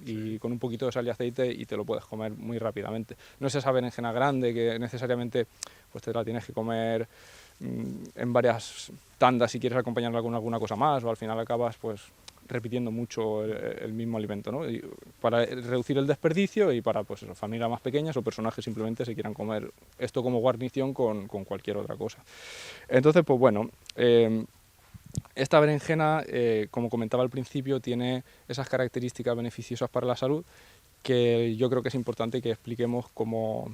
y con un poquito de sal y aceite y te lo puedes comer muy rápidamente. No es esa berenjena grande que necesariamente pues te la tienes que comer en varias tandas si quieres acompañarla con alguna cosa más, o al final acabas pues repitiendo mucho el mismo alimento, ¿no? Y para reducir el desperdicio y para pues familias más pequeñas o personas que simplemente se quieran comer esto como guarnición con cualquier otra cosa. Entonces, pues bueno, esta berenjena, como comentaba al principio, tiene esas características beneficiosas para la salud que yo creo que es importante que expliquemos cómo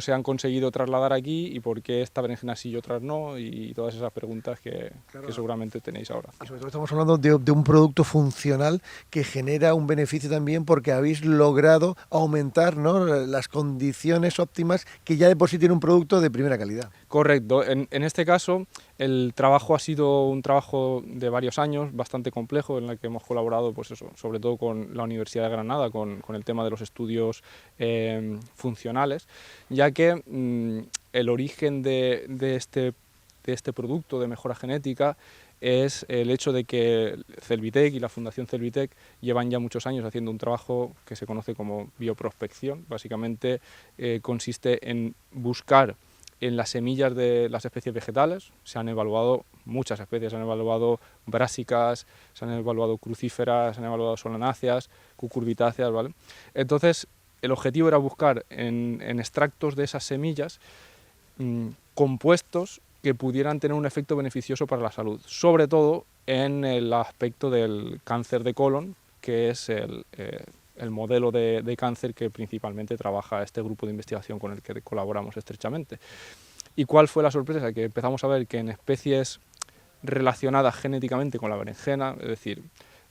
se han conseguido trasladar aquí y por qué esta berenjena sí y otras no, y todas esas preguntas que seguramente tenéis ahora. Y sobre todo estamos hablando de un producto funcional que genera un beneficio también porque habéis logrado aumentar, ¿no?, las condiciones óptimas que ya de por sí tiene un producto de primera calidad. Correcto. En este caso el trabajo ha sido un trabajo de varios años, bastante complejo, en el que hemos colaborado, pues eso, sobre todo con la Universidad de Granada, con el tema de los estudios funcionales, ya que el origen de este producto de mejora genética es el hecho de que Celvitec y la Fundación Celvitec llevan ya muchos años haciendo un trabajo que se conoce como bioprospección. Básicamente consiste en buscar en las semillas de las especies vegetales. Se han evaluado muchas especies, se han evaluado brásicas, se han evaluado crucíferas, se han evaluado solanáceas, cucurbitáceas, ¿vale? Entonces, el objetivo era buscar en extractos de esas semillas compuestos que pudieran tener un efecto beneficioso para la salud, sobre todo en el aspecto del cáncer de colon, que es el modelo de cáncer que principalmente trabaja este grupo de investigación con el que colaboramos estrechamente. ¿Y cuál fue la sorpresa? Que empezamos a ver que en especies relacionadas genéticamente con la berenjena, es decir,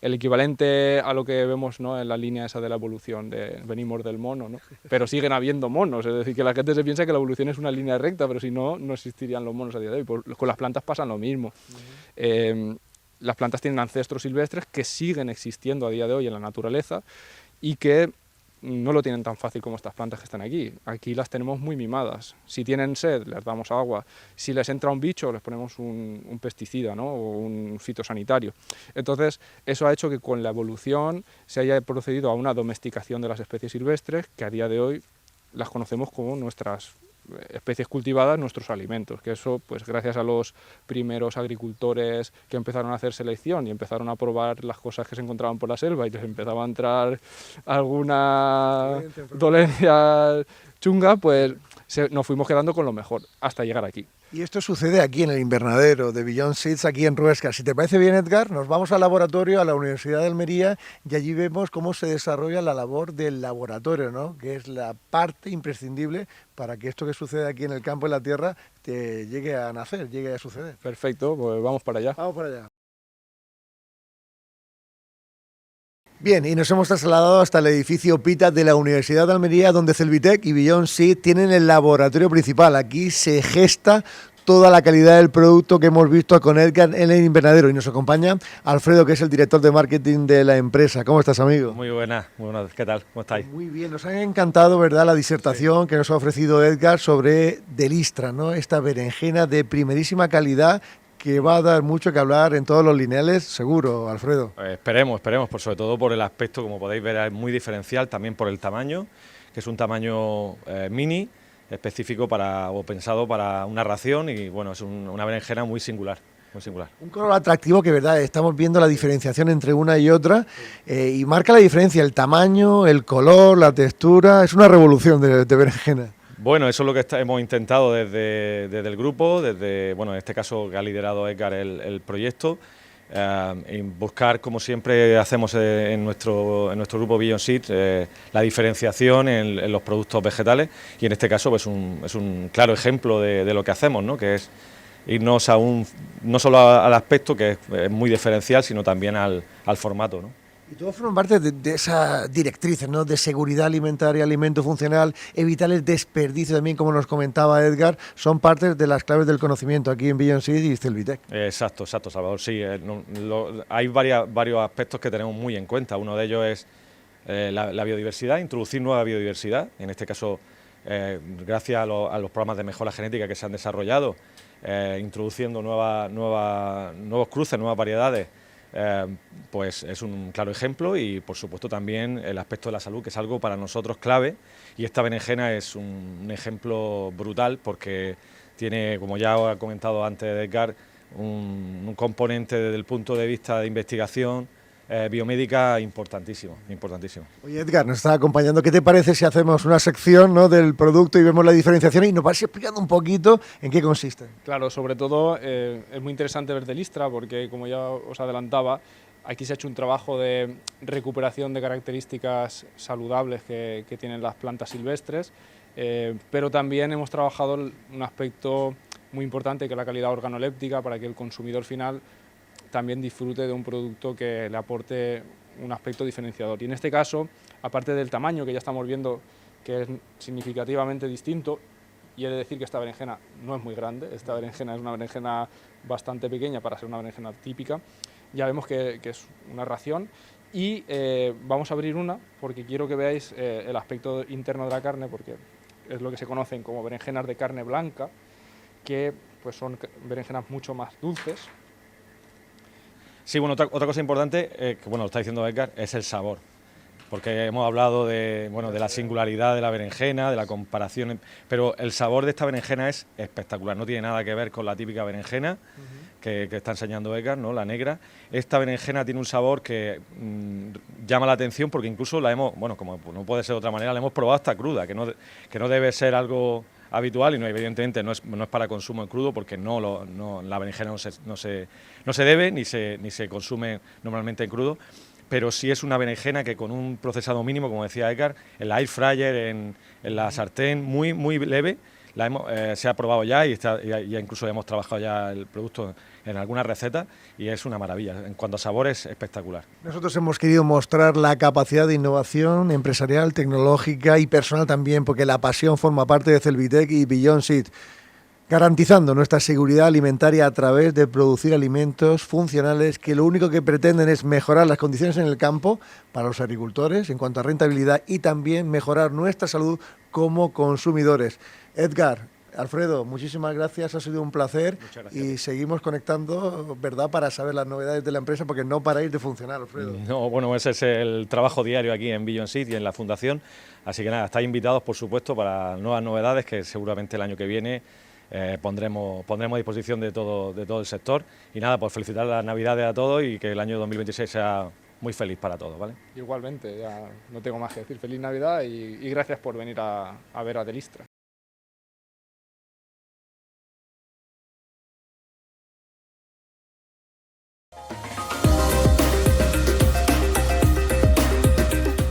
el equivalente a lo que vemos, ¿no?, en la línea esa de la evolución, de venimos del mono, ¿no?, pero siguen habiendo monos, es decir, que la gente se piensa que la evolución es una línea recta, pero si no, no existirían los monos a día de hoy. Con las plantas pasa lo mismo. Las plantas tienen ancestros silvestres que siguen existiendo a día de hoy en la naturaleza y que no lo tienen tan fácil como estas plantas que están aquí. Aquí las tenemos muy mimadas. Si tienen sed, les damos agua. Si les entra un bicho, les ponemos un pesticida, ¿no?, o un fitosanitario. Entonces, eso ha hecho que con la evolución se haya procedido a una domesticación de las especies silvestres, que a día de hoy las conocemos como nuestras especies cultivadas, nuestros alimentos, que eso, pues gracias a los primeros agricultores que empezaron a hacer selección y empezaron a probar las cosas que se encontraban por la selva y les empezaba a entrar alguna dolencia chunga, pues nos fuimos quedando con lo mejor hasta llegar aquí. Y esto sucede aquí en el invernadero de Beyond Seeds, aquí en Ruesca. Si te parece bien, Edgar, nos vamos al laboratorio, a la Universidad de Almería, y allí vemos cómo se desarrolla la labor del laboratorio, ¿no?, que es la parte imprescindible para que esto que sucede aquí en el campo, en la tierra, te llegue a nacer, llegue a suceder. Perfecto, pues vamos para allá. Vamos para allá. Bien, y nos hemos trasladado hasta el edificio PITA de la Universidad de Almería, donde Celvitec y Beyond Seed tienen el laboratorio principal. Aquí se gesta toda la calidad del producto que hemos visto con Edgar en el invernadero. Y nos acompaña Alfredo, que es el director de marketing de la empresa. ¿Cómo estás, amigo? Muy buenas. ¿Qué tal? ¿Cómo estáis? Muy bien, nos ha encantado, ¿verdad?, la disertación que nos ha ofrecido Edgar sobre Delistra, ¿no? Esta berenjena de primerísima calidad que va a dar mucho que hablar en todos los lineales, seguro, Alfredo. Esperemos, sobre todo por el aspecto, como podéis ver, es muy diferencial, también por el tamaño, que es un tamaño mini, específico o pensado para una ración, y bueno, es una berenjena muy singular. Muy singular. Un color atractivo que, verdad, estamos viendo la diferenciación entre una y otra, y marca la diferencia el tamaño, el color, la textura. Es una revolución de berenjena. Bueno, eso es lo que hemos intentado desde el grupo, bueno, en este caso que ha liderado Edgar el proyecto, y buscar, como siempre hacemos en nuestro grupo Beyond Seed, la diferenciación en los productos vegetales, y en este caso pues es un claro ejemplo de lo que hacemos, ¿no? Que es irnos no solo al aspecto, que es muy diferencial, sino también al formato, ¿no? Y todo forma parte de esas directrices, ¿no?, de seguridad alimentaria, alimento funcional, evitar el desperdicio también, como nos comentaba Edgar, son partes de las claves del conocimiento aquí en Beyond Seed y Celvitec. Exacto, Salvador, sí. Hay varios aspectos que tenemos muy en cuenta. Uno de ellos es la biodiversidad, introducir nueva biodiversidad, en este caso gracias a los programas de mejora genética que se han desarrollado, introduciendo nuevos cruces, nuevas variedades. Pues es un claro ejemplo, y por supuesto también el aspecto de la salud, que es algo para nosotros clave, y esta berenjena es un ejemplo brutal porque tiene, como ya ha comentado antes Edgar, un componente desde el punto de vista de investigación biomédica importantísimo. Oye, Edgar, nos está acompañando. ¿Qué te parece si hacemos una sección, ¿no?, del producto y vemos la diferenciación y nos vas explicando un poquito en qué consiste? Claro, sobre todo es muy interesante ver Delistra porque, como ya os adelantaba, aquí se ha hecho un trabajo de recuperación de características saludables que tienen las plantas silvestres, pero también hemos trabajado un aspecto muy importante, que es la calidad organoléptica, para que el consumidor final también disfrute de un producto que le aporte un aspecto diferenciador. Y en este caso, aparte del tamaño, que ya estamos viendo que es significativamente distinto, y he de decir que esta berenjena no es muy grande, esta berenjena es una berenjena bastante pequeña para ser una berenjena típica, ya vemos que es una ración, y vamos a abrir una porque quiero que veáis el aspecto interno de la carne, porque es lo que se conocen como berenjenas de carne blanca, que pues son berenjenas mucho más dulces. Sí, bueno, otra cosa importante, que bueno, lo está diciendo Edgar, es el sabor. Porque hemos hablado de la singularidad de la berenjena, de la comparación, pero el sabor de esta berenjena es espectacular. No tiene nada que ver con la típica berenjena que está enseñando Edgar, ¿no?, la negra. Esta berenjena tiene un sabor que llama la atención, porque incluso la hemos, bueno, como no puede ser de otra manera, la hemos probado hasta cruda, que no debe ser algo habitual, y no, evidentemente no es para consumo en crudo, porque la berenjena no se debe ni se consume normalmente en crudo, pero sí es una berenjena que con un procesado mínimo, como decía Edgar, en la air fryer, en la sartén, muy, muy leve, se ha probado ya, y incluso hemos trabajado ya el producto en algunas recetas, y es una maravilla. En cuanto a sabor, es espectacular. Nosotros hemos querido mostrar la capacidad de innovación empresarial, tecnológica y personal también, porque la pasión forma parte de Celvitec y Beyond Seed, garantizando nuestra seguridad alimentaria a través de producir alimentos funcionales que lo único que pretenden es mejorar las condiciones en el campo para los agricultores en cuanto a rentabilidad, y también mejorar nuestra salud como consumidores. Edgar, Alfredo, muchísimas gracias, ha sido un placer, y seguimos conectando, ¿verdad?, para saber las novedades de la empresa, porque no paráis de funcionar, Alfredo. No, bueno, ese es el trabajo diario aquí en Beyond Seed y en la Fundación, así que nada, estáis invitados, por supuesto, para nuevas novedades que seguramente el año que viene pondremos a disposición de todo el sector. Y nada, pues felicitar las Navidades a todos y que el año 2026 sea muy feliz para todos, ¿vale? Igualmente, ya no tengo más que decir. Feliz Navidad y gracias por venir a ver a Delistra.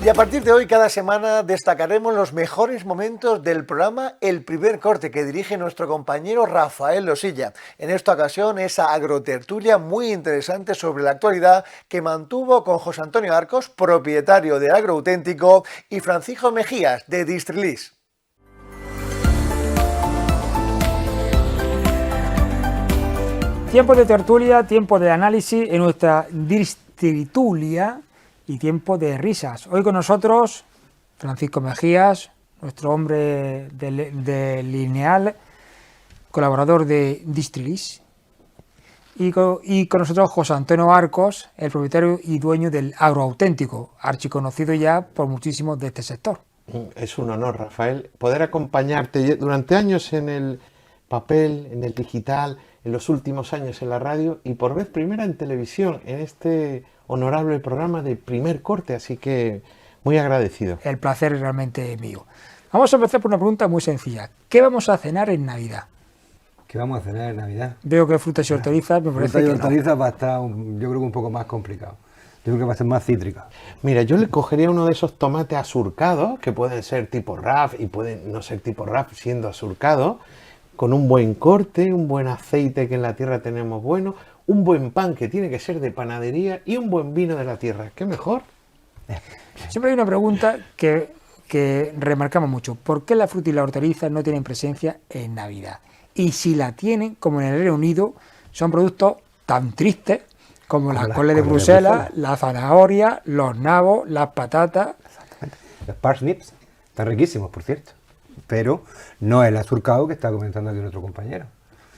Y a partir de hoy, cada semana, destacaremos los mejores momentos del programa El Primer Corte, que dirige nuestro compañero Rafael Losilla. En esta ocasión, esa agrotertulia muy interesante sobre la actualidad que mantuvo con José Antonio Arcos, propietario de Agroauténtico, y Francisco Mejías, de Distrilis. Tiempo de tertulia, tiempo de análisis en nuestra distritulia y tiempo de risas. Hoy con nosotros Francisco Mejías, nuestro hombre de Lineal, colaborador de Distrilis, y con nosotros José Antonio Arcos, el propietario y dueño del Agroauténtico, archiconocido ya por muchísimos de este sector. Es un honor, Rafael, poder acompañarte durante años en el papel, en el digital, en los últimos años en la radio y por vez primera en televisión, en este honorable programa de Primer Corte, así que muy agradecido. El placer es realmente mío. Vamos a empezar por una pregunta muy sencilla. ¿Qué vamos a cenar en Navidad? ¿Qué vamos a cenar en Navidad? Veo que frutas y hortalizas me parece que frutas y hortalizas va a estar, yo creo que un poco más complicado. Yo creo que va a ser más cítrica. Mira, yo le cogería uno de esos tomates asurcados, que pueden ser tipo RAF y pueden no ser tipo RAF siendo asurcados, con un buen corte, un buen aceite que en la tierra tenemos bueno, un buen pan que tiene que ser de panadería y un buen vino de la tierra. ¿Qué mejor? Siempre hay una pregunta que remarcamos mucho. ¿Por qué la fruta y la hortaliza no tienen presencia en Navidad? Y si la tienen, como en el Reino Unido, son productos tan tristes como la cole de Bruselas, la zanahoria, los nabos, las patatas. Exactamente. Los parsnips están riquísimos, por cierto, pero no el asurcado que está comentando aquí nuestro compañero.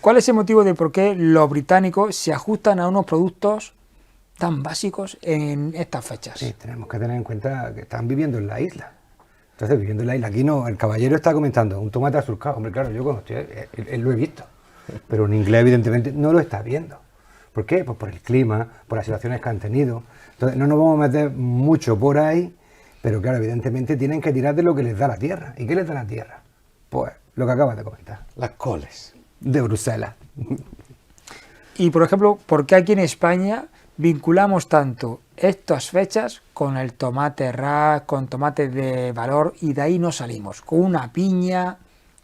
¿Cuál es el motivo de por qué los británicos se ajustan a unos productos tan básicos en estas fechas? Sí, tenemos que tener en cuenta que están viviendo en la isla. Entonces, viviendo en la isla, aquí no, el caballero está comentando un tomate asurcado. Hombre, claro, yo cuando él lo he visto, pero en inglés evidentemente no lo está viendo. ¿Por qué? Pues por el clima, por las situaciones que han tenido. Entonces, no nos vamos a meter mucho por ahí, pero claro, evidentemente tienen que tirar de lo que les da la tierra. ¿Y qué les da la tierra? Pues lo que acabas de comentar. Las coles. De Bruselas. Y, por ejemplo, ¿por qué aquí en España vinculamos tanto estas fechas con el tomate RAS, con tomates de valor, y de ahí no salimos? Con una piña,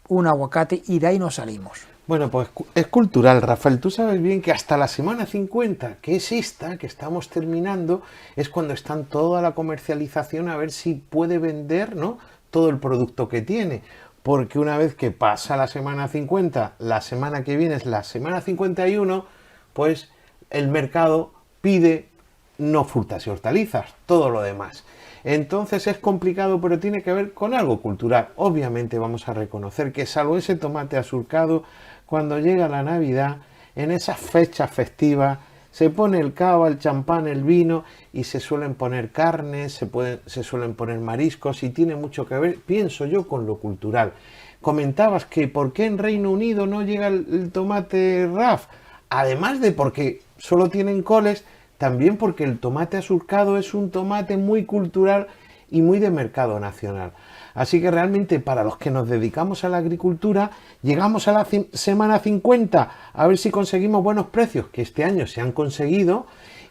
un aguacate, y de ahí no salimos. Bueno, pues es cultural, Rafael. Tú sabes bien que hasta la semana 50, que es esta, que estamos terminando, es cuando están toda la comercialización a ver si puede vender, ¿no?, todo el producto que tiene. Porque una vez que pasa la semana 50, la semana que viene es la semana 51, pues el mercado pide no frutas y hortalizas, todo lo demás. Entonces es complicado, pero tiene que ver con algo cultural. Obviamente vamos a reconocer que salvo ese tomate asurcado, cuando llega la Navidad, en esas fechas festivas, se pone el cava, el champán, el vino y se suelen poner carnes, se suelen poner mariscos y tiene mucho que ver, pienso yo, con lo cultural. Comentabas que ¿por qué en Reino Unido no llega el tomate RAF? Además de porque solo tienen coles, también porque el tomate asurcado es un tomate muy cultural y muy de mercado nacional. Así que realmente para los que nos dedicamos a la agricultura, llegamos a la semana 50 a ver si conseguimos buenos precios, que este año se han conseguido,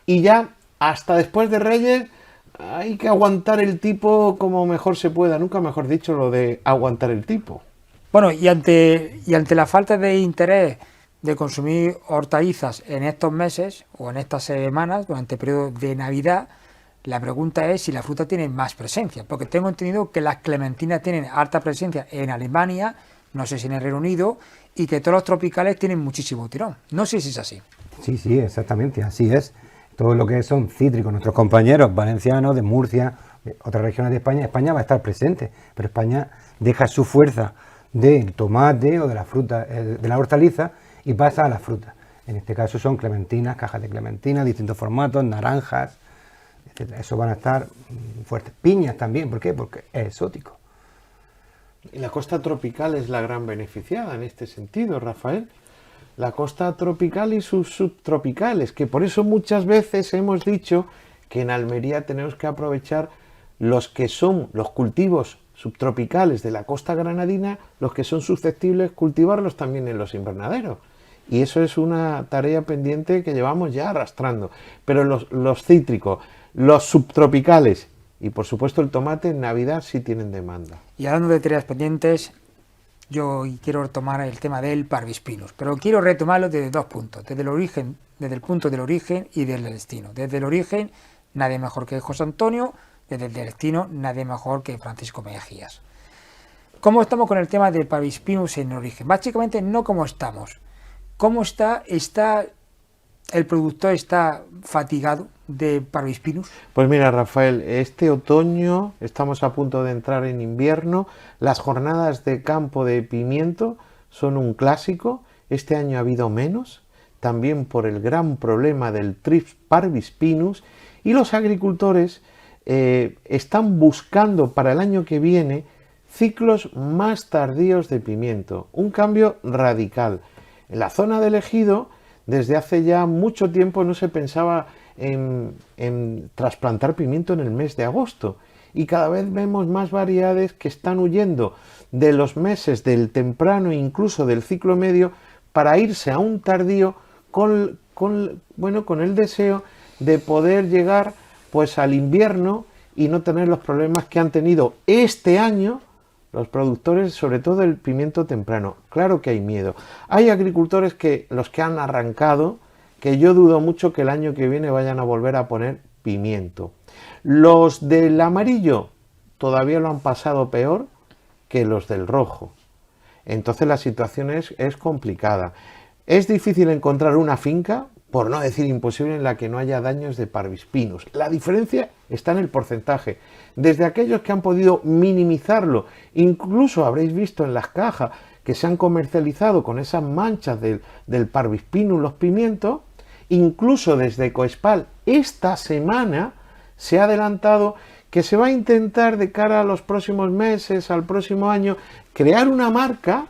y ya hasta después de Reyes hay que aguantar el tipo como mejor se pueda. Nunca mejor dicho lo de aguantar el tipo. Bueno, y ante la falta de interés de consumir hortalizas en estos meses o en estas semanas, durante el periodo de Navidad, la pregunta es si la fruta tiene más presencia, porque tengo entendido que las clementinas tienen alta presencia en Alemania, no sé si en el Reino Unido, y que todos los tropicales tienen muchísimo tirón. No sé si es así. Sí, exactamente, así es. Todo lo que son cítricos, nuestros compañeros valencianos, de Murcia, de otras regiones de España va a estar presente, pero España deja su fuerza del tomate o de la fruta, de la hortaliza, y pasa a la fruta. En este caso son clementinas, cajas de clementinas, distintos formatos, naranjas, etc. Eso van a estar fuertes. Piñas también, ¿por qué? Porque es exótico. Y la costa tropical es la gran beneficiada en este sentido, Rafael. La costa tropical y sus subtropicales, que por eso muchas veces hemos dicho que en Almería tenemos que aprovechar los que son los cultivos subtropicales de la costa granadina, los que son susceptibles, cultivarlos también en los invernaderos. Y eso es una tarea pendiente que llevamos ya arrastrando. Pero los cítricos, los subtropicales y por supuesto el tomate en Navidad sí tienen demanda. Y hablando de tareas pendientes, yo quiero retomar el tema del Parvispinus, pero quiero retomarlo desde dos puntos, desde el punto del origen y del destino. Desde el origen, nadie mejor que José Antonio; desde el destino, nadie mejor que Francisco Mejías. ¿Cómo estamos con el tema del Parvispinus en origen? Básicamente no cómo estamos. ¿Cómo está el productor está fatigado de Parvispinus? Pues mira, Rafael, este otoño estamos a punto de entrar en invierno. Las jornadas de campo de pimiento son un clásico. Este año ha habido menos, también por el gran problema del Thrips parvispinus, y los agricultores están buscando para el año que viene ciclos más tardíos de pimiento, un cambio radical. En la zona del Ejido, desde hace ya mucho tiempo no se pensaba en trasplantar pimiento en el mes de agosto, y cada vez vemos más variedades que están huyendo de los meses del temprano e incluso del ciclo medio para irse a un tardío con el deseo de poder llegar pues al invierno y no tener los problemas que han tenido este año los productores, sobre todo el pimiento temprano. Claro que hay miedo. Hay agricultores los que han arrancado, que yo dudo mucho que el año que viene vayan a volver a poner pimiento. Los del amarillo todavía lo han pasado peor que los del rojo. Entonces la situación es complicada. Es difícil encontrar una finca, por no decir imposible, en la que no haya daños de Parvispinus. La diferencia está en el porcentaje. Desde aquellos que han podido minimizarlo, incluso habréis visto en las cajas que se han comercializado con esas manchas del Parvispinus, los pimientos, incluso desde Coespal esta semana se ha adelantado que se va a intentar de cara a los próximos meses, al próximo año, crear una marca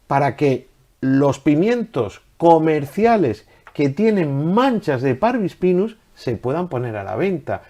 para que los pimientos comerciales que tienen manchas de Parvispinus se puedan poner a la venta.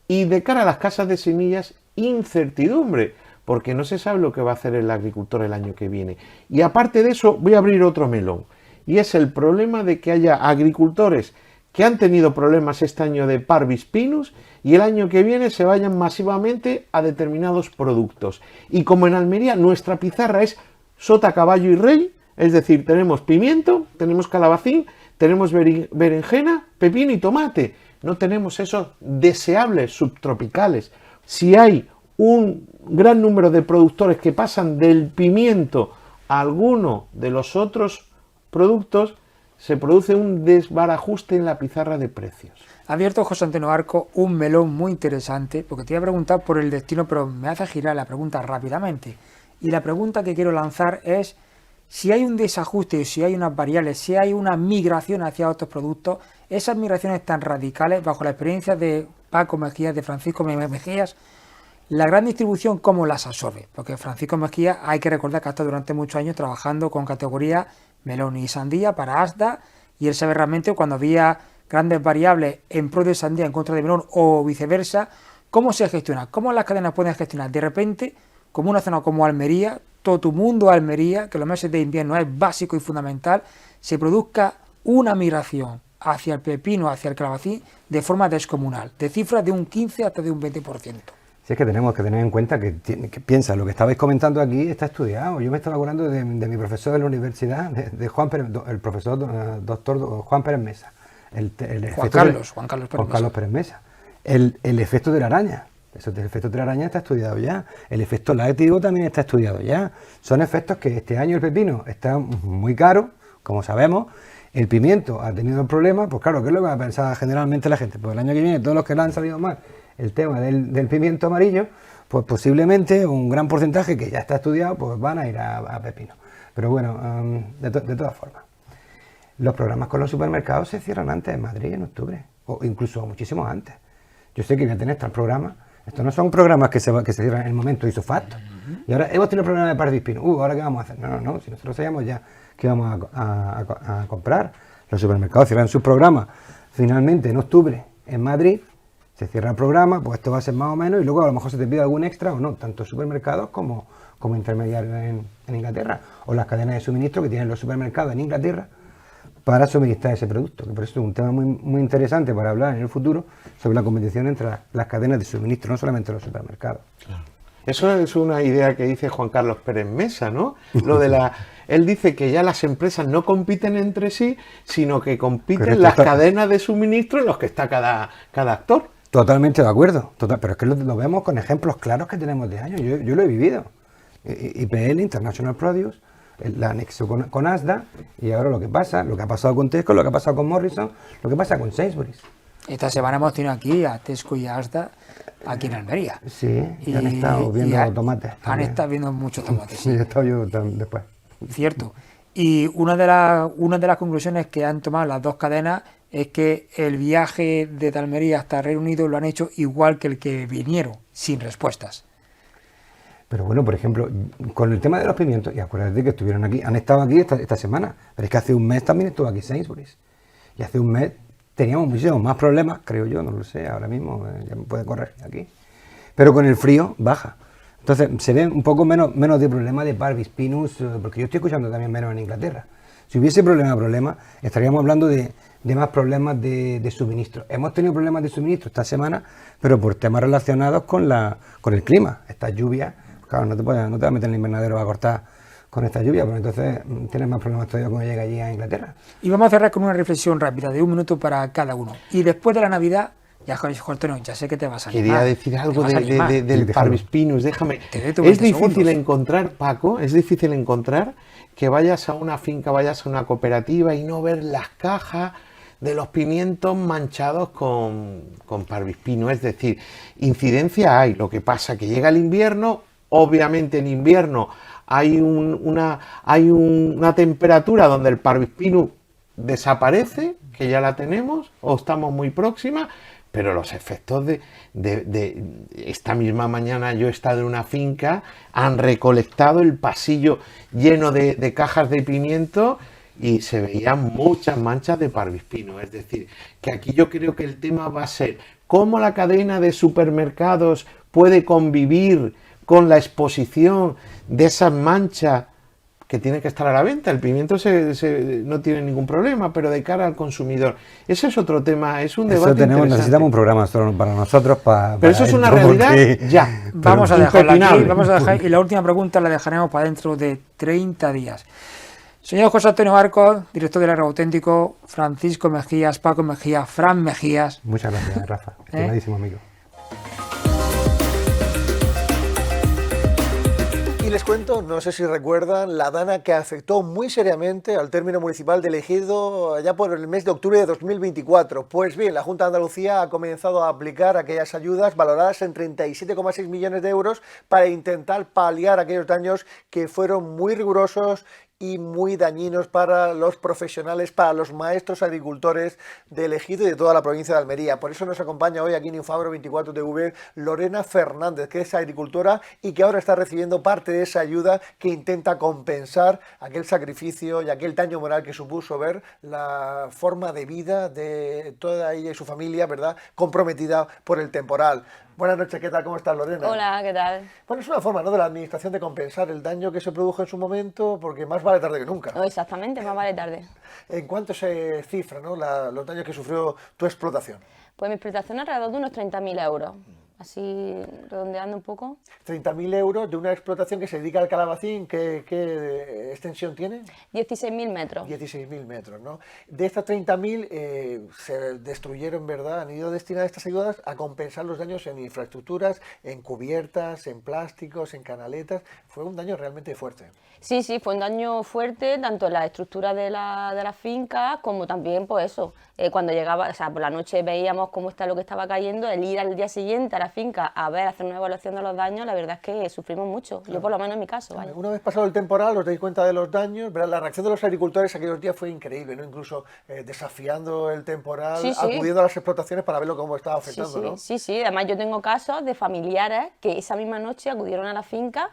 Y de cara a las casas de semillas, incertidumbre, porque no se sabe lo que va a hacer el agricultor el año que viene. Y aparte de eso, voy a abrir otro melón, y es el problema de que haya agricultores que han tenido problemas este año de Parvispinus y el año que viene se vayan masivamente a determinados productos. Y como en Almería nuestra pizarra es sota, caballo y rey, es decir, tenemos pimiento, tenemos calabacín, tenemos berenjena, pepino y tomate. No tenemos esos deseables subtropicales. Si hay un gran número de productores que pasan del pimiento a alguno de los otros productos, se produce un desbarajuste en la pizarra de precios. Ha abierto José Antonio Arco un melón muy interesante, porque te iba a preguntar por el destino, pero me hace girar la pregunta rápidamente. Y la pregunta que quiero lanzar es si hay un desajuste, si hay unas variables, si hay una migración hacia otros productos, esas migraciones tan radicales, bajo la experiencia de Paco Mejías, de Francisco Mejías, la gran distribución, ¿cómo las absorbe? Porque Francisco Mejías, hay que recordar que ha estado durante muchos años trabajando con categoría melón y sandía para Asda, y él sabe realmente cuando había grandes variables en pro de sandía en contra de melón o viceversa, cómo se gestiona, cómo las cadenas pueden gestionar. De repente, como una zona como Almería, todo tu mundo Almería, que los meses de invierno es básico y fundamental, se produzca una migración hacia el pepino, hacia el calabacín, de forma descomunal, de cifras de un 15 hasta de un 20%. Si es que tenemos que tener en cuenta que piensa, lo que estabais comentando aquí está estudiado. Yo me estaba acordando de mi profesor de la universidad, de Juan Pérez, el profesor doctor Juan Pérez Mesa. Juan Carlos Pérez Mesa. El efecto de la araña. El efecto de la araña está estudiado ya. El efecto láctico también está estudiado ya. Son efectos que este año el pepino está muy caro, como sabemos. El pimiento ha tenido problemas. Pues claro, ¿qué es lo que va a pensar generalmente la gente? Pues el año que viene todos los que le han salido mal el tema del pimiento amarillo, pues posiblemente un gran porcentaje que ya está estudiado, pues van a ir a pepino. Pero bueno, de todas formas, los programas con los supermercados se cierran antes en Madrid, en octubre, o incluso muchísimo antes. Yo sé que voy a tener estos programas. Estos no son programas que se cierran en el momento hizo facto. Y ahora hemos tenido problemas de Parvispinus. ¿Ahora qué vamos a hacer? No. Si nosotros sabíamos ya que vamos a comprar, los supermercados cierran sus programas finalmente en octubre en Madrid. Se cierra el programa, pues esto va a ser más o menos, y luego a lo mejor se te pide algún extra o no, tanto supermercados como intermediarios en Inglaterra, o las cadenas de suministro que tienen los supermercados en Inglaterra para suministrar ese producto. Que por eso es un tema muy, muy interesante para hablar en el futuro sobre la competición entre las cadenas de suministro, no solamente los supermercados. Claro. Eso es una idea que dice Juan Carlos Pérez Mesa, ¿no? Él dice que ya las empresas no compiten entre sí, sino que compiten las cadenas de suministro en los que está cada actor. Totalmente de acuerdo, pero es que lo vemos con ejemplos claros que tenemos de años. Yo lo he vivido. IPL, International Produce, la anexo con Asda, y ahora lo que ha pasado con Tesco, lo que ha pasado con Morrison, lo que pasa con Sainsbury's. Esta semana hemos tenido aquí a Tesco y a Asda, aquí en Almería. Sí, y han estado viendo tomates. Han estado viendo muchos tomates. Sí, he estado yo después. Cierto. Y una de las conclusiones que han tomado las dos cadenas es que el viaje de Almería hasta Reino Unido lo han hecho igual que el que vinieron, sin respuestas. Pero bueno, por ejemplo, con el tema de los pimientos, y acuérdate que estuvieron aquí, han estado aquí esta semana, pero es que hace un mes también estuvo aquí Sainsbury's. Y hace un mes teníamos muchísimos más problemas, creo yo, no lo sé, ahora mismo ya me puede correr aquí. Pero con el frío baja. Entonces se ve un poco menos de problema de Parvis Pinus, porque yo estoy escuchando también menos en Inglaterra. Si hubiese problema, estaríamos hablando de más problemas de suministro. Hemos tenido problemas de suministro esta semana, pero por temas relacionados con el clima. Estas lluvias, claro, no te vas a meter en el invernadero a cortar con esta lluvia, porque entonces tienes más problemas todavía cuando llega allí a Inglaterra. Y vamos a cerrar con una reflexión rápida de 1 minuto para cada uno. Y después de la Navidad, ya Jorge Antonio, ya sé que te vas a animar. Quería decir algo del Parvis Pinus, déjame. Es difícil encontrar, Paco, es difícil encontrar que vayas a una finca, vayas a una cooperativa y no ver las cajas de los pimientos manchados con Parvis Pinus. Es decir, incidencia hay, lo que pasa que llega el invierno, obviamente en invierno hay una temperatura donde el Parvis Pinus desaparece, que ya la tenemos, o estamos muy próximas, pero los efectos de esta misma mañana yo he estado en una finca, han recolectado el pasillo lleno de cajas de pimiento y se veían muchas manchas de Parvis Pinus. Es decir, que aquí yo creo que el tema va a ser cómo la cadena de supermercados puede convivir con la exposición de esas manchas que tiene que estar a la venta. El pimiento no tiene ningún problema, pero de cara al consumidor. Ese es otro tema, es un debate interesante. Necesitamos un programa solo para nosotros. Pero eso es una realidad ya. Vamos a dejarla aquí, y la última pregunta la dejaremos para dentro de 30 días. Señor José Antonio Marcos, director del Agro Auténtico, Francisco Mejías, Paco Mejías, Fran Mejías. Muchas gracias, Rafa. Estimadísimo amigo. Y les cuento, no sé si recuerdan, la dana que afectó muy seriamente al término municipal de Ejido allá por el mes de octubre de 2024. Pues bien, la Junta de Andalucía ha comenzado a aplicar aquellas ayudas valoradas en 37,6 millones de euros para intentar paliar aquellos daños que fueron muy rigurosos y muy dañinos para los profesionales, para los maestros agricultores del Ejido y de toda la provincia de Almería. Por eso nos acompaña hoy aquí en Infoagro 24 TV Lorena Fernández, que es agricultora y que ahora está recibiendo parte de esa ayuda que intenta compensar aquel sacrificio y aquel daño moral que supuso ver la forma de vida de toda ella y su familia, ¿verdad?, comprometida por el temporal. Buenas noches, ¿qué tal? ¿Cómo estás, Lorena? Hola, ¿qué tal? Bueno, es una forma, ¿no?, de la administración de compensar el daño que se produjo en su momento, porque más vale tarde que nunca. Oh, exactamente, más vale tarde. ¿En cuánto se cifra, ¿no?, los daños que sufrió tu explotación? Pues mi explotación alrededor de unos 30.000 euros, así redondeando un poco. 30.000 euros de una explotación que se dedica al calabacín, ¿qué extensión tiene? 16.000 metros. 16.000 metros, ¿no? De estas 30.000 se destruyeron, ¿verdad? Han ido destinadas estas ayudas a compensar los daños en infraestructuras, en cubiertas, en plásticos, en canaletas. Fue un daño realmente fuerte. Sí, fue un daño fuerte, tanto en la estructura de la finca, como también, pues eso, cuando llegaba, o sea, por la noche veíamos cómo está lo que estaba cayendo, el ir al día siguiente a la finca a ver, hacer una evaluación de los daños, la verdad es que sufrimos mucho, yo por lo menos en mi caso. Vaya. Una vez pasado el temporal, os dais cuenta de los daños, ¿verdad? La reacción de los agricultores aquellos días fue increíble, ¿no? Incluso desafiando el temporal, acudiendo a las explotaciones para verlo cómo estaba afectando, ¿no? Sí, además yo tengo casos de familiares que esa misma noche acudieron a la finca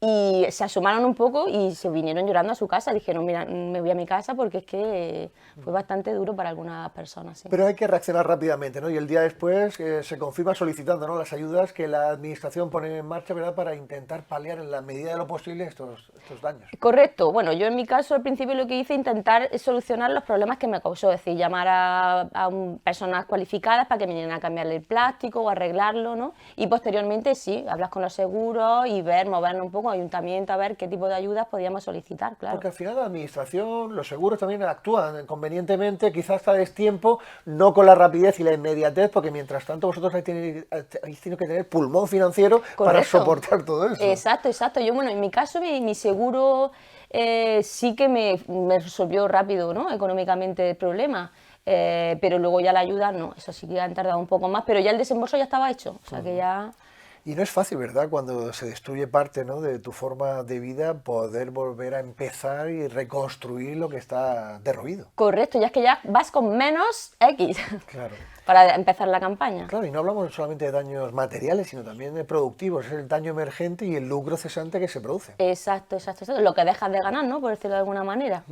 y se asomaron un poco y se vinieron llorando a su casa. Dijeron, mira, me voy a mi casa porque es que fue bastante duro para algunas personas. Sí. Pero hay que reaccionar rápidamente, ¿no? Y el día después se confirma solicitando, ¿no?, las ayudas que la administración pone en marcha, ¿verdad?, para intentar paliar en la medida de lo posible estos daños. Correcto. Bueno, yo en mi caso al principio lo que hice intentar solucionar los problemas que me causó, es decir, llamar a personas cualificadas para que me vinieran a cambiarle el plástico o arreglarlo, ¿no? Y posteriormente sí, hablas con los seguros y movernos un poco. ayuntamiento, a ver qué tipo de ayudas podíamos solicitar, claro. Porque al final la administración, los seguros también actúan convenientemente, quizás hasta destiempo, no con la rapidez y la inmediatez, porque mientras tanto vosotros habéis tenido que tener pulmón financiero para soportar todo eso. Exacto, exacto. Yo, bueno, en mi caso, mi seguro sí que me resolvió rápido, ¿no?, económicamente el problema. Pero luego ya la ayuda no, eso sí que han tardado un poco más, pero ya el desembolso ya estaba hecho, o sea que ya... Y no es fácil, ¿verdad?, cuando se destruye parte, ¿no?, de tu forma de vida, poder volver a empezar y reconstruir lo que está derruido. Correcto, ya es que ya vas con menos X. Claro. Para empezar la campaña. Claro, y no hablamos solamente de daños materiales, sino también de productivos, es el daño emergente y el lucro cesante que se produce. Exacto, exacto, exacto. Lo que dejas de ganar, ¿no?, por decirlo de alguna manera.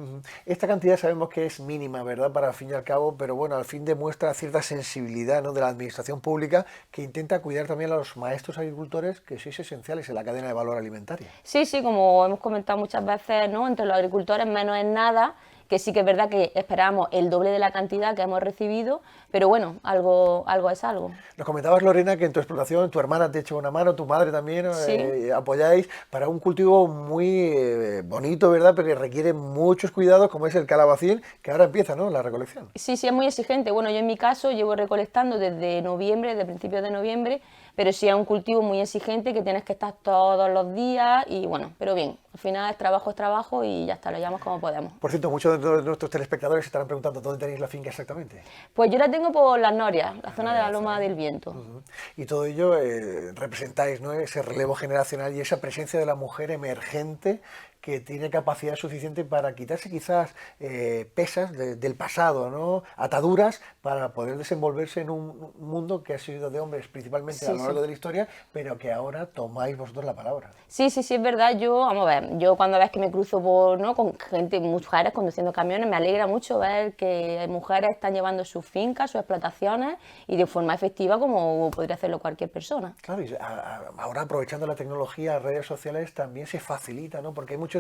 Esta cantidad sabemos que es mínima, ¿verdad?, para al fin y al cabo, pero bueno, al fin demuestra cierta sensibilidad, ¿no?, de la administración pública, que intenta cuidar también a los maestros agricultores, que sois esenciales en la cadena de valor alimentaria. Sí, sí, como hemos comentado muchas veces, ¿no?, entre los agricultores menos es nada, que sí que es verdad que esperábamos el doble de la cantidad que hemos recibido, pero bueno, algo es algo. Nos comentabas, Lorena, que en tu explotación tu hermana te echó una mano, tu madre también, ¿Sí? Apoyáis para un cultivo muy bonito, ¿verdad?, pero que requiere muchos cuidados, como es el calabacín, que ahora empieza, ¿no?, la recolección. Sí, sí, es muy exigente. Bueno, yo en mi caso llevo recolectando desde noviembre, desde principios de noviembre, pero sí es un cultivo muy exigente que tienes que estar todos los días y bueno, pero bien, al final es trabajo y ya está, lo llevamos como podemos. Por cierto, muchos de nuestros telespectadores se estarán preguntando dónde tenéis la finca exactamente. Pues yo la tengo por Las Norias, la zona de la Loma del Viento. Y todo ello representáis, ¿no?, ese relevo generacional y esa presencia de la mujer emergente que tiene capacidad suficiente para quitarse quizás pesas del pasado, ¿no?, ataduras, para poder desenvolverse en un mundo que ha sido de hombres principalmente a lo largo de la historia, pero que ahora tomáis vosotros la palabra. Sí, sí, sí, es verdad. Yo, vamos a ver, yo cuando ves que me cruzo con gente, mujeres conduciendo camiones, me alegra mucho ver que mujeres están llevando sus fincas, sus explotaciones y de forma efectiva como podría hacerlo cualquier persona. Claro, y ahora aprovechando la tecnología, redes sociales, también se facilita, ¿no?, porque hay mucha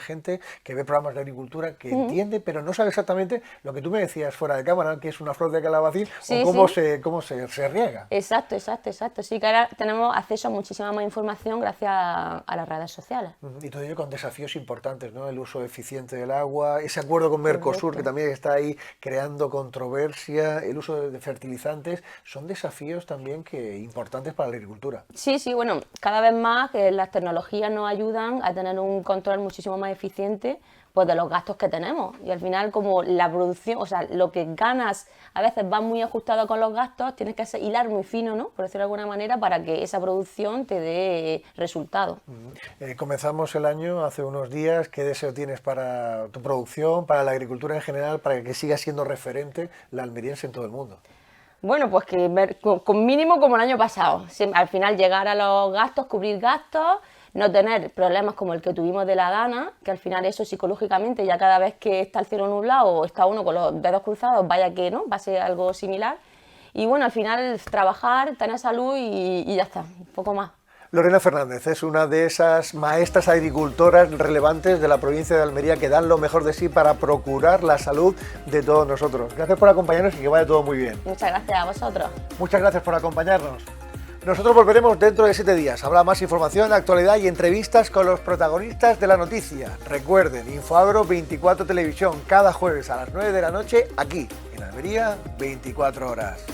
gente que ve programas de agricultura, que entiende, pero no sabe exactamente lo que tú me decías fuera de cámara, que es una flor de calabacín, sí, o cómo se riega. Exacto, exacto, exacto. Sí que ahora tenemos acceso a muchísima más información gracias a las redes sociales. Y todo ello con desafíos importantes, ¿no?, el uso eficiente del agua, ese acuerdo con Mercosur, que también está ahí creando controversia, el uso de fertilizantes, son desafíos también importantes para la agricultura. Sí, sí, bueno, cada vez más las tecnologías nos ayudan a tener un control muchísimo más eficiente, pues, de los gastos que tenemos, y al final como la producción, o sea, lo que ganas a veces va muy ajustado con los gastos, tienes que hilar muy fino, ¿no?, por decirlo de alguna manera, para que esa producción te dé resultado. Comenzamos el año hace unos días. ¿Qué deseo tienes para tu producción, para la agricultura en general, para que siga siendo referente la almeriense en todo el mundo? Bueno, pues que con mínimo como el año pasado, al final llegar a los gastos, cubrir gastos, no tener problemas como el que tuvimos de la Dana, que al final eso psicológicamente ya cada vez que está el cielo nublado o está uno con los dedos cruzados, vaya que no, va a ser algo similar. Y bueno, al final trabajar, tener salud y ya está, un poco más. Lorena Fernández es una de esas maestras agricultoras relevantes de la provincia de Almería que dan lo mejor de sí para procurar la salud de todos nosotros. Gracias por acompañarnos y que vaya todo muy bien. Muchas gracias a vosotros. Muchas gracias por acompañarnos. Nosotros volveremos dentro de 7 días. Habrá más información, actualidad y entrevistas con los protagonistas de la noticia. Recuerden, Infoagro 24 Televisión, cada jueves a las 9 de la noche, aquí, en Almería, 24 horas.